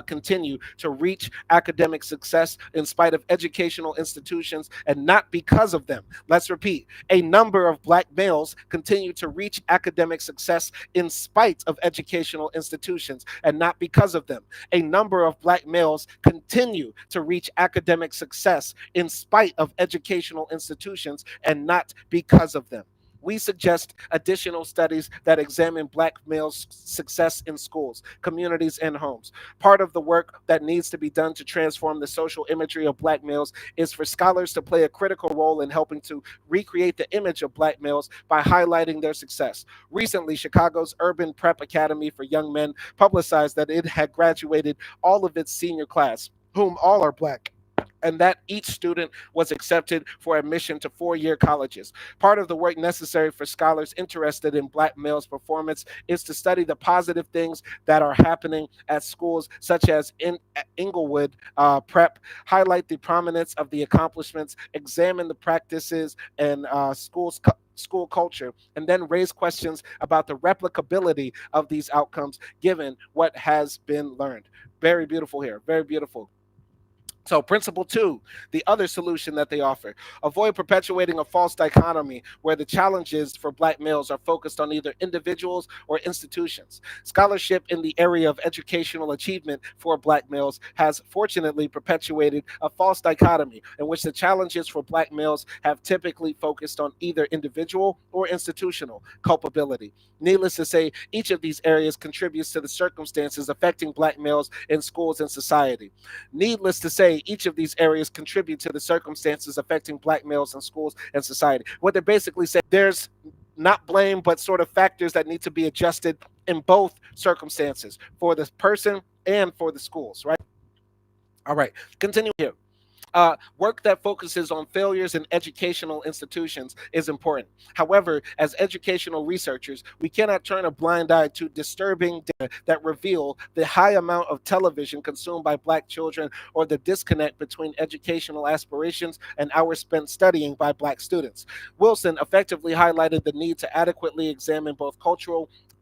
continue to reach academic success in spite of educational institutions and not because of them. Let's repeat. A number of black males continue to reach academic success in spite of educational institutions and not because of them. A number of black males continue to reach academic success in spite of educational institutions and not because of them. We suggest additional studies that examine black males' success in schools, communities, and homes. Part of the work that needs to be done to transform the social imagery of black males is for scholars to play a critical role in helping to recreate the image of black males by highlighting their success. Recently, Chicago's Urban Prep Academy for Young Men publicized that it had graduated all of its senior class, whom all are black, and that each student was accepted for admission to 4-year colleges. Part of the work necessary for scholars interested in black males' performance is to study the positive things that are happening at schools such as in Inglewood Prep, highlight the prominence of the accomplishments, examine the practices and school culture, and then raise questions about the replicability of these outcomes given what has been learned. Very beautiful here. Very beautiful. So, principle two, the other solution that they offer: avoid perpetuating a false dichotomy where the challenges for black males are focused on either individuals or institutions. Scholarship in the area of educational achievement for black males has fortunately perpetuated a false dichotomy in which the challenges for black males have typically focused on either individual or institutional culpability. Needless to say, each of these areas contributes to the circumstances affecting black males in schools and society. Needless to say, each of these areas contribute to the circumstances affecting black males in schools and society. What they're basically saying, there's not blame, but sort of factors that need to be adjusted in both circumstances for the person and for the schools, right? All right, continue here. Work that focuses on failures in educational institutions is important. However, as educational researchers, we cannot turn a blind eye to disturbing data that reveal the high amount of television consumed by Black children or the disconnect between educational aspirations and hours spent studying by Black students. Wilson effectively highlighted the need to adequately examine both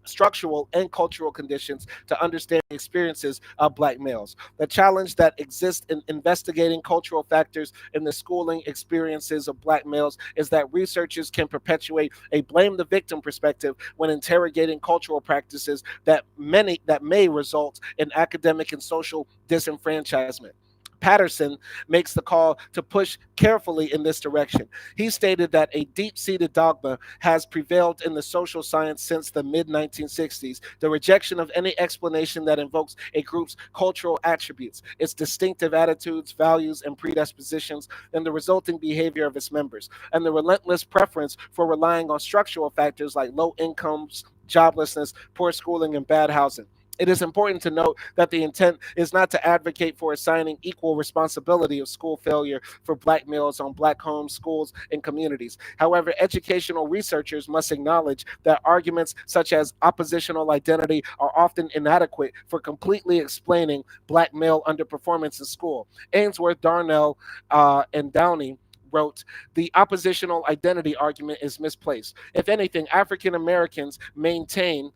structural and cultural conditions to understand the experiences of Black males. The challenge that exists in investigating cultural factors in the schooling experiences of Black males is that researchers can perpetuate a blame the victim perspective when interrogating cultural practices that may result in academic and social disenfranchisement. Patterson makes the call to push carefully in this direction. He stated that a deep seated dogma has prevailed in the social science since the mid 1960s, the rejection of any explanation that invokes a group's cultural attributes, its distinctive attitudes, values, and predispositions, and the resulting behavior of its members, and the relentless preference for relying on structural factors like low incomes, joblessness, poor schooling, and bad housing. It is important to note that the intent is not to advocate for assigning equal responsibility of school failure for Black males on Black homes, schools, and communities. However, educational researchers must acknowledge that arguments such as oppositional identity are often inadequate for completely explaining Black male underperformance in school. Ainsworth, Darnell, and Downey wrote, the oppositional identity argument is misplaced. If anything, African Americans maintain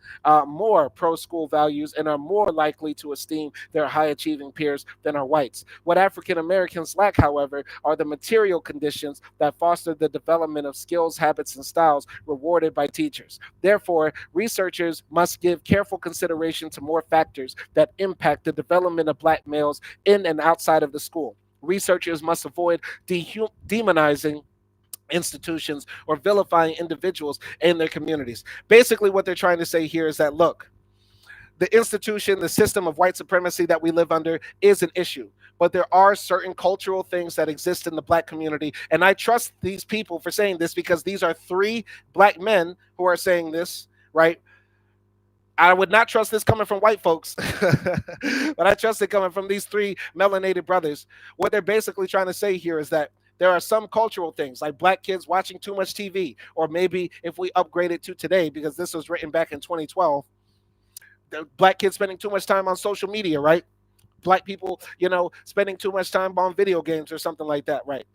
more pro school values and are more likely to esteem their high achieving peers than are whites. What African Americans lack, however, are the material conditions that foster the development of skills, habits, and styles rewarded by teachers. Therefore, researchers must give careful consideration to more factors that impact the development of Black males in and outside of the school. Researchers must avoid demonizing institutions or vilifying individuals in their communities. Basically, what they're trying to say here is that, look, the institution, the system of white supremacy that we live under is an issue. But there are certain cultural things that exist in the Black community. And I trust these people for saying this because these are three Black men who are saying this, right? I would not trust this coming from white folks, but I trust it coming from these three melanated brothers. What they're basically trying to say here is that there are some cultural things like Black kids watching too much TV, or maybe if we upgrade it to today, because this was written back in 2012, the Black kids spending too much time on social media, right? Black people, spending too much time on video games or something like that, right?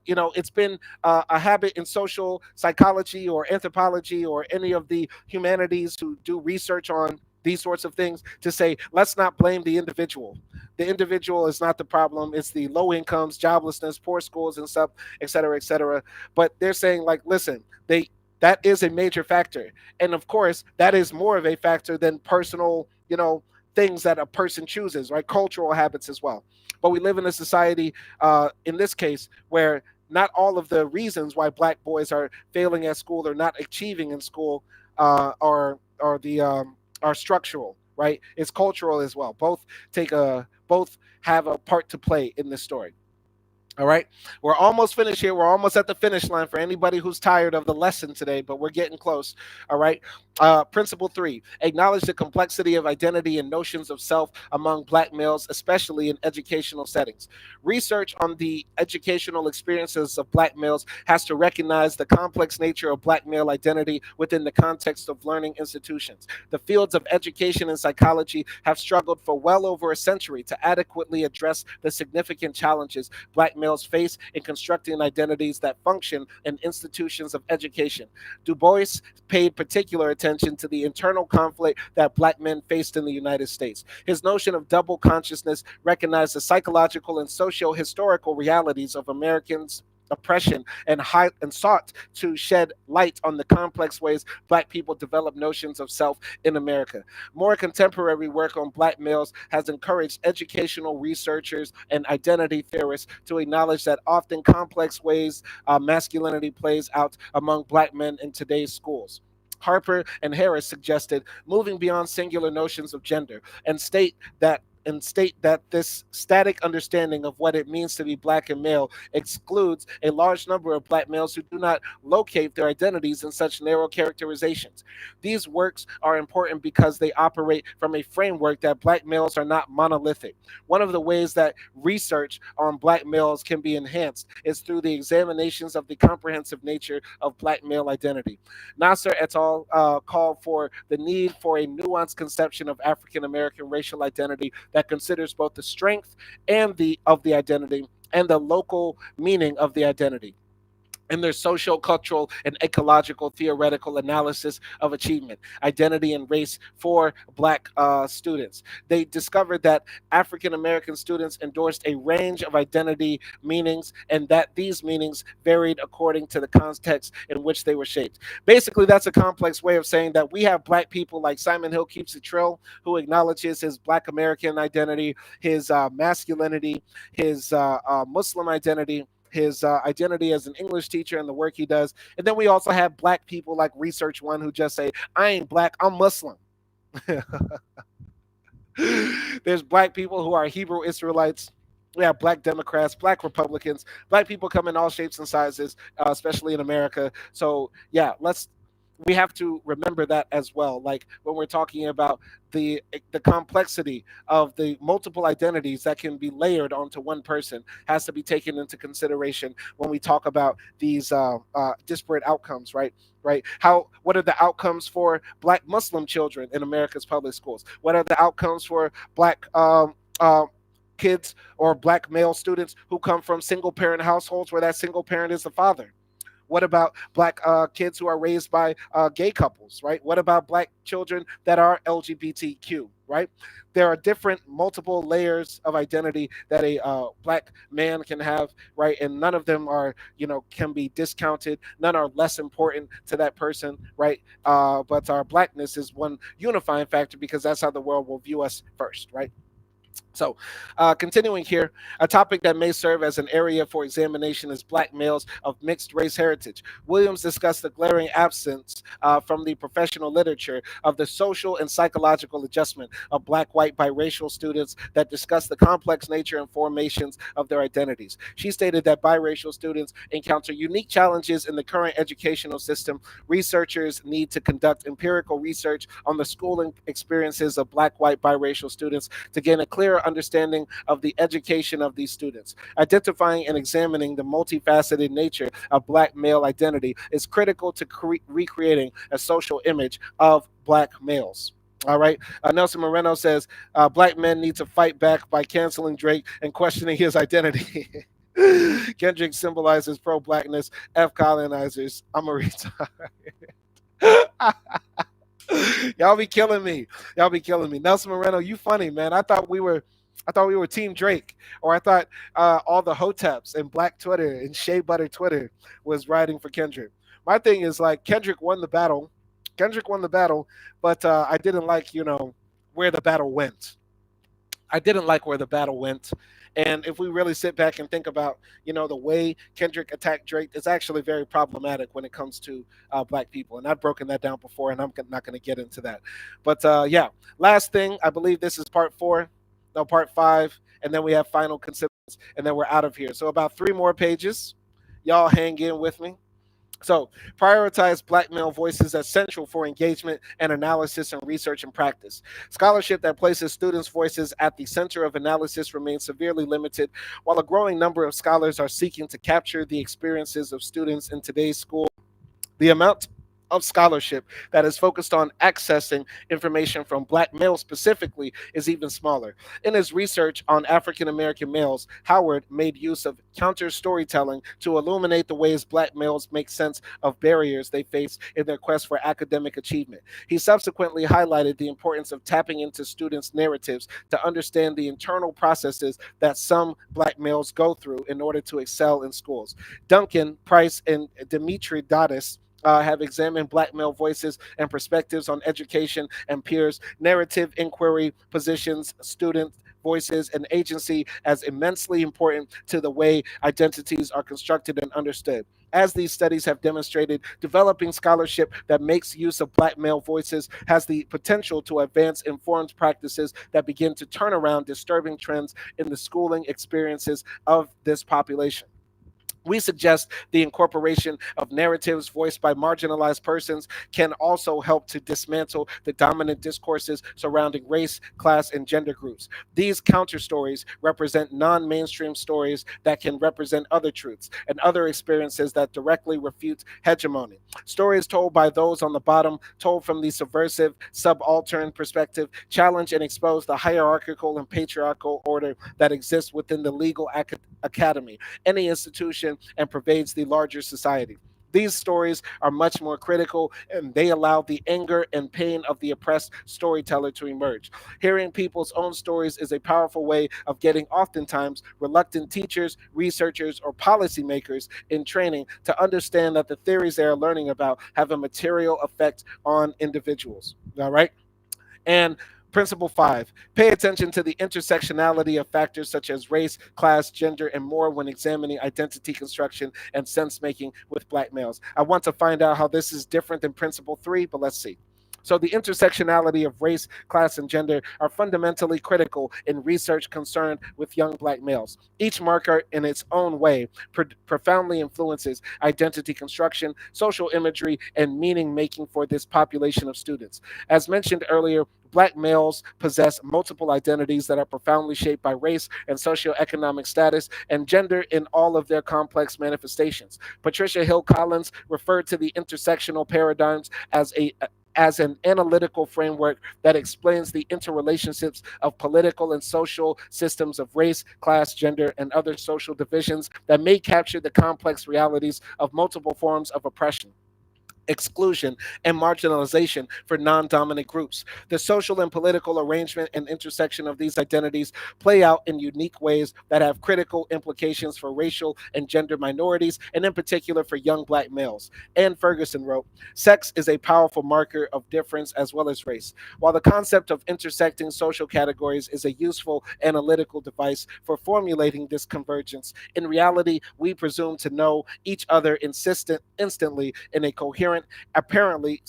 It's been a habit in social psychology or anthropology or any of the humanities who do research on these sorts of things to say, let's not blame the individual. The individual is not the problem. It's the low incomes, joblessness, poor schools and stuff, et cetera, et cetera. But they're saying, like, listen, that is a major factor. And of course, that is more of a factor than personal, things that a person chooses, right? Cultural habits as well. But we live in a society, in this case, where not all of the reasons why Black boys are failing at school or not achieving in school are structural, right? It's cultural as well. Both have a part to play in this story. All right. We're almost finished here. We're almost at the finish line for anybody who's tired of the lesson today, but we're getting close. All right. Principle 3, acknowledge the complexity of identity and notions of self among Black males, especially in educational settings. Research on the educational experiences of Black males has to recognize the complex nature of Black male identity within the context of learning institutions. The fields of education and psychology have struggled for well over a century to adequately address the significant challenges Black males face in constructing identities that function in institutions of education. Du Bois paid particular attention to the internal conflict that Black men faced in the United States. His notion of double consciousness recognized the psychological and socio-historical realities of Americans' oppression and sought to shed light on the complex ways Black people develop notions of self in America. More contemporary work on Black males has encouraged educational researchers and identity theorists to acknowledge that often complex ways masculinity plays out among Black men in today's schools. Harper and Harris suggested moving beyond singular notions of gender and state that and state that this static understanding of what it means to be black and male excludes a large number of black males who do not locate their identities in such narrow characterizations. These works are important because they operate from a framework that black males are not monolithic. One of the ways that research on black males can be enhanced is through the examinations of the comprehensive nature of black male identity. Nasser et al. Called for the need for a nuanced conception of African American racial identity that considers both the strength and the of the identity and the local meaning of the identity in their social, cultural, and ecological theoretical analysis of achievement, identity, and race for Black students. They discovered that African American students endorsed a range of identity meanings and that these meanings varied according to the context in which they were shaped. Basically, that's a complex way of saying that we have Black people like Simon Hill keeps it trill, who acknowledges his Black American identity, his masculinity, his Muslim identity, his identity as an English teacher and the work he does. And then we also have black people like Research One who just say, I ain't black, I'm Muslim. There's black people who are Hebrew Israelites. We have black Democrats, black Republicans, black people come in all shapes and sizes, especially in America. So yeah, we have to remember that as well. Like when we're talking about the complexity of the multiple identities that can be layered onto one person has to be taken into consideration when we talk about these disparate outcomes, right? Right? How what are the outcomes for Black Muslim children in America's public schools? What are the outcomes for Black kids or Black male students who come from single parent households where that single parent is the father? What about black kids who are raised by gay couples, right? What about black children that are LGBTQ, right? There are different multiple layers of identity that a black man can have, right? And none of them are, can be discounted. None are less important to that person, right? But our blackness is one unifying factor because that's how the world will view us first, right? So, continuing here, a topic that may serve as an area for examination is black males of mixed race heritage. Williams discussed the glaring absence from the professional literature of the social and psychological adjustment of black, white, biracial students that discuss the complex nature and formations of their identities. She stated that biracial students encounter unique challenges in the current educational system. Researchers need to conduct empirical research on the schooling experiences of black, white, biracial students to gain a clearer understanding of the education of these students. Identifying and examining the multifaceted nature of black male identity is critical to recreating a social image of black males. All right. Nelson Moreno says black men need to fight back by canceling Drake and questioning his identity. Kendrick symbolizes pro blackness. F colonizers. I'm a retard. Y'all be killing me. Y'all be killing me. Nelson Moreno, you funny, man. I thought we were Team Drake, or I thought all the hoteps and Black Twitter and Shea Butter Twitter was riding for Kendrick. My thing is like Kendrick won the battle. Kendrick won the battle, but I didn't like where the battle went. I didn't like where the battle went. And if we really sit back and think about, the way Kendrick attacked Drake, it's actually very problematic when it comes to black people. And I've broken that down before, and I'm not going to get into that. But yeah, last thing, I believe this is part four, no, part five, and then we have final considerations, and then we're out of here. So about 3 more pages. Y'all hang in with me. So, prioritize black male voices as central for engagement and analysis and research and practice. Scholarship that places students' voices at the center of analysis remains severely limited, while a growing number of scholars are seeking to capture the experiences of students in today's school. The amount of scholarship that is focused on accessing information from black males specifically is even smaller. In his research on African American males, Howard made use of counter storytelling to illuminate the ways black males make sense of barriers they face in their quest for academic achievement. He subsequently highlighted the importance of tapping into students' narratives to understand the internal processes that some black males go through in order to excel in schools. Duncan, Price, and Dimitri Dodis have examined black male voices and perspectives on education and peers, narrative inquiry positions student voices and agency as immensely important to the way identities are constructed and understood. As these studies have demonstrated, developing scholarship that makes use of black male voices has the potential to advance informed practices that begin to turn around disturbing trends in the schooling experiences of this population. We suggest the incorporation of narratives voiced by marginalized persons can also help to dismantle the dominant discourses surrounding race, class, and gender groups. These counter stories represent non mainstream stories that can represent other truths and other experiences that directly refute hegemony. Stories told by those on the bottom, told from the subversive, subaltern perspective, challenge and expose the hierarchical and patriarchal order that exists within the legal academy, any institution, and pervades the larger society. These stories are much more critical and they allow the anger and pain of the oppressed storyteller to emerge. Hearing people's own stories is a powerful way of getting oftentimes reluctant teachers, researchers, or policymakers in training to understand that the theories they are learning about have a material effect on individuals. All right? And principle five, pay attention to the intersectionality of factors such as race, class, gender, and more when examining identity construction and sense making with black males. I want to find out how this is different than principle three, but let's see. So, the intersectionality of race, class, and gender are fundamentally critical in research concerned with young black males. Each marker, in its own way, profoundly influences identity construction, social imagery, and meaning making for this population of students. As mentioned earlier, black males possess multiple identities that are profoundly shaped by race and socioeconomic status and gender in all of their complex manifestations. Patricia Hill Collins referred to the intersectional paradigms as an analytical framework that explains the interrelationships of political and social systems of race, class, gender, and other social divisions that may capture the complex realities of multiple forms of oppression, exclusion, and marginalization for non dominant groups. The social and political arrangement and intersection of these identities play out in unique ways that have critical implications for racial and gender minorities, and in particular for young black males. Ann Ferguson wrote, sex is a powerful marker of difference as well as race. While the concept of intersecting social categories is a useful analytical device for formulating this convergence, in reality, we presume to know each other instantly in a coherent, apparently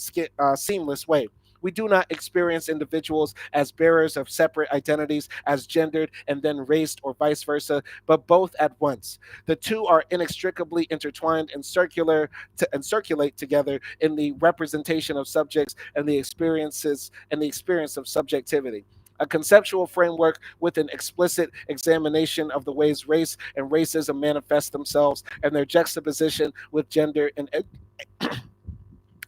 seamless way. We do not experience individuals as bearers of separate identities, as gendered and then raced, or vice versa, but both at once. The two are inextricably intertwined and circulate together in the representation of subjects and the experience of subjectivity. A conceptual framework with an explicit examination of the ways race and racism manifest themselves and their juxtaposition with gender and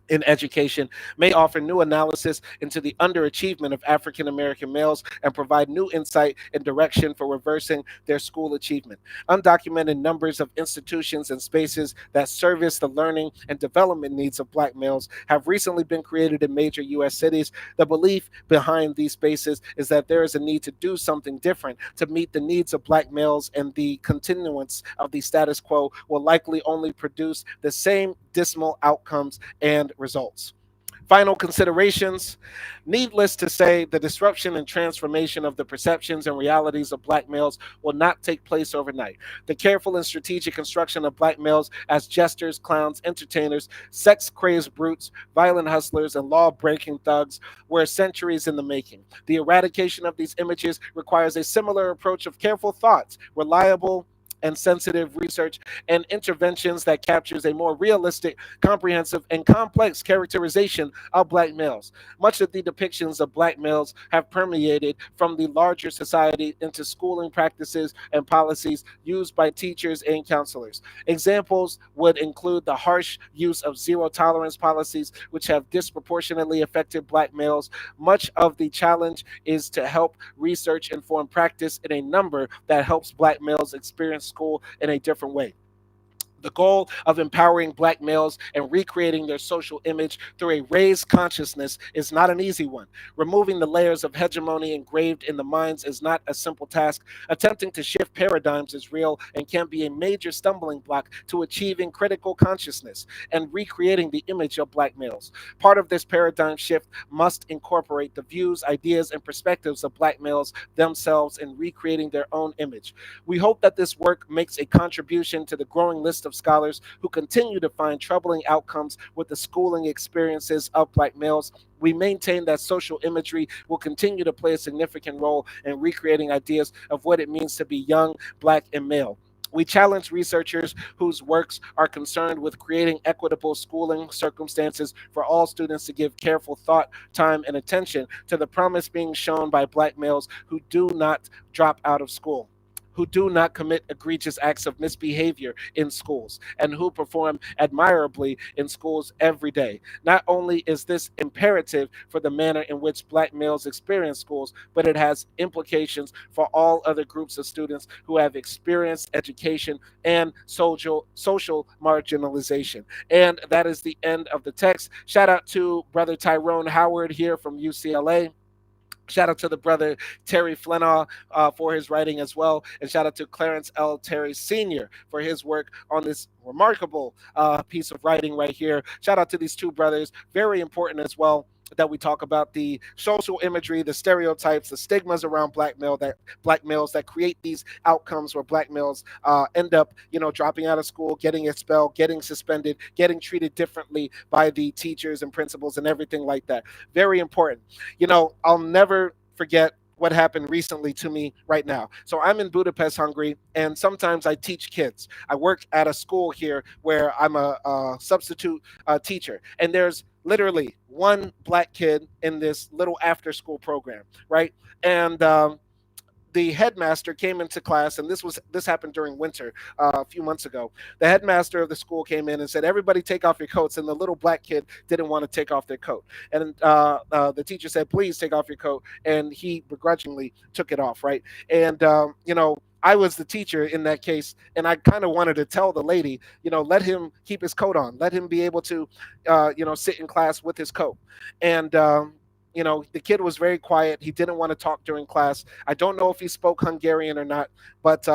in education may offer new analysis into the underachievement of African American males and provide new insight and direction for reversing their school achievement. Undocumented numbers of institutions and spaces that service the learning and development needs of black males have recently been created in major U.S. cities. The belief behind these spaces is that there is a need to do something different to meet the needs of black males, and the continuance of the status quo will likely only produce the same dismal outcomes and results. Final considerations. Needless to say, the disruption and transformation of the perceptions and realities of black males will not take place overnight. The careful and strategic construction of black males as jesters, clowns, entertainers, sex crazed brutes, violent hustlers, and law breaking thugs were centuries in the making. The eradication of these images requires a similar approach of careful thought, reliable and sensitive research, and interventions that captures a more realistic, comprehensive, and complex characterization of black males. Much of the depictions of black males have permeated from the larger society into schooling practices and policies used by teachers and counselors. Examples would include the harsh use of zero tolerance policies, which have disproportionately affected black males. Much of the challenge is to help research inform practice in a number that helps black males experience school in a different way. The goal of empowering black males and recreating their social image through a raised consciousness is not an easy one. Removing the layers of hegemony engraved in the minds is not a simple task. Attempting to shift paradigms is real and can be a major stumbling block to achieving critical consciousness and recreating the image of black males. Part of this paradigm shift must incorporate the views, ideas, and perspectives of black males themselves in recreating their own image. We hope that this work makes a contribution to the growing list of of scholars who continue to find troubling outcomes with the schooling experiences of Black males. We maintain that social imagery will continue to play a significant role in recreating ideas of what it means to be young, Black, and male. We challenge researchers whose works are concerned with creating equitable schooling circumstances for all students to give careful thought, time, and attention to the promise being shown by Black males who do not drop out of school, who do not commit egregious acts of misbehavior in schools, and who perform admirably in schools every day. Not only is this imperative for the manner in which Black males experience schools, but it has implications for all other groups of students who have experienced education and social marginalization. And that is the end of the text. Shout out to Brother Tyrone Howard here from UCLA. Shout out to the brother Terry Flenaw for his writing as well. And shout out to Clarence L. Terry Sr. for his work on this remarkable piece of writing right here. Shout out to these two brothers. Very important as well that we talk about the social imagery, the stereotypes, the stigmas around black males that create these outcomes where Black males end up, dropping out of school, getting expelled, getting suspended, getting treated differently by the teachers and principals and everything like that. Very important. I'll never forget what happened recently to me right now. So I'm in Budapest, Hungary, and sometimes I teach kids. I work at a school here where I'm a substitute teacher, and there's literally one Black kid in this little after school program, right? And the headmaster came into class, and this happened during winter a few months ago. The headmaster of the school came in and said, "Everybody take off your coats." And the little Black kid didn't want to take off their coat, and the teacher said, "Please take off your coat," and he begrudgingly took it off, right? And I was the teacher in that case, and I kind of wanted to tell the lady, let him keep his coat on, let him be able to, sit in class with his coat. And the kid was very quiet. He didn't want to talk during class. I don't know if he spoke Hungarian or not, but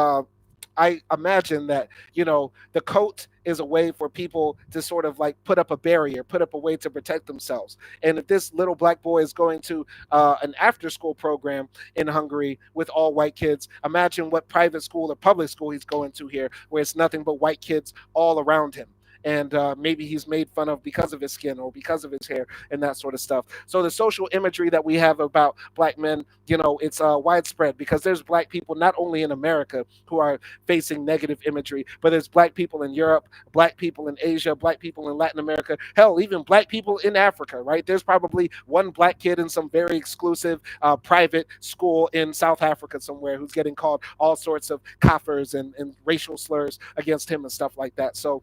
I imagine that, the coat is a way for people to sort of like put up a barrier, put up a way to protect themselves. And if this little Black boy is going to an after school program in Hungary with all white kids, imagine what private school or public school he's going to here, where it's nothing but white kids all around him. And maybe he's made fun of because of his skin or because of his hair and that sort of stuff. So the social imagery that we have about Black men, it's widespread, because there's Black people not only in America who are facing negative imagery, but there's Black people in Europe, Black people in Asia, Black people in Latin America, hell, even Black people in Africa, right? There's probably one Black kid in some very exclusive private school in South Africa somewhere who's getting called all sorts of kafirs and racial slurs against him and stuff like that. So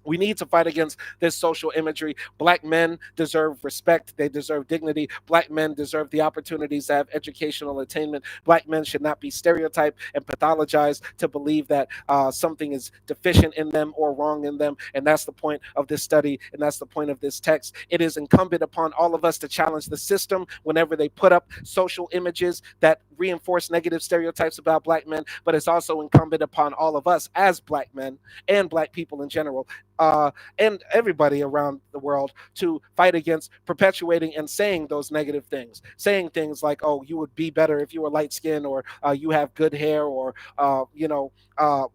we need to fight against this social imagery. Black men deserve respect. They deserve dignity. Black men deserve the opportunities to have educational attainment. Black men should not be stereotyped and pathologized to believe that something is deficient in them or wrong in them. And that's the point of this study, and that's the point of this text. It is incumbent upon all of us to challenge the system whenever they put up social images that reinforce negative stereotypes about Black men, but it's also incumbent upon all of us as Black men and Black people in general, and everybody around the world, to fight against perpetuating and saying those negative things, saying things like, "Oh, you would be better if you were light skinned," or "You have good hair," or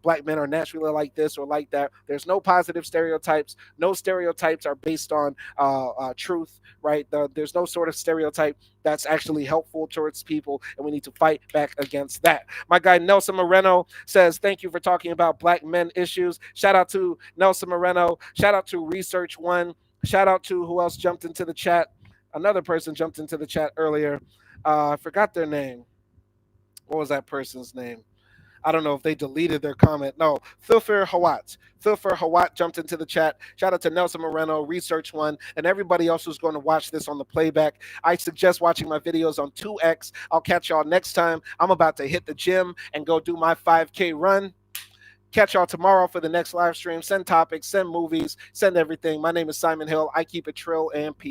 Black men are naturally like this or like that. There's no positive stereotypes. No stereotypes are based on truth, right? There's no sort of stereotype that's actually helpful towards people, and we need to fight back against that. My guy Nelson Moreno says, "Thank you for talking about Black men issues." Shout out to Nelson Moreno. Shout out to Research One. Shout out to who else jumped into the chat. Another person jumped into the chat earlier. I forgot their name. What was that person's name? I don't know if they deleted their comment. No, Thufir Hawat. Thufir Hawat jumped into the chat. Shout out to Nelson Moreno, Research One, and everybody else who's going to watch this on the playback. I suggest watching my videos on 2X. I'll catch y'all next time. I'm about to hit the gym and go do my 5K run. Catch y'all tomorrow for the next live stream. Send topics, send movies, send everything. My name is Simon Hill. I keep it trill, and peace.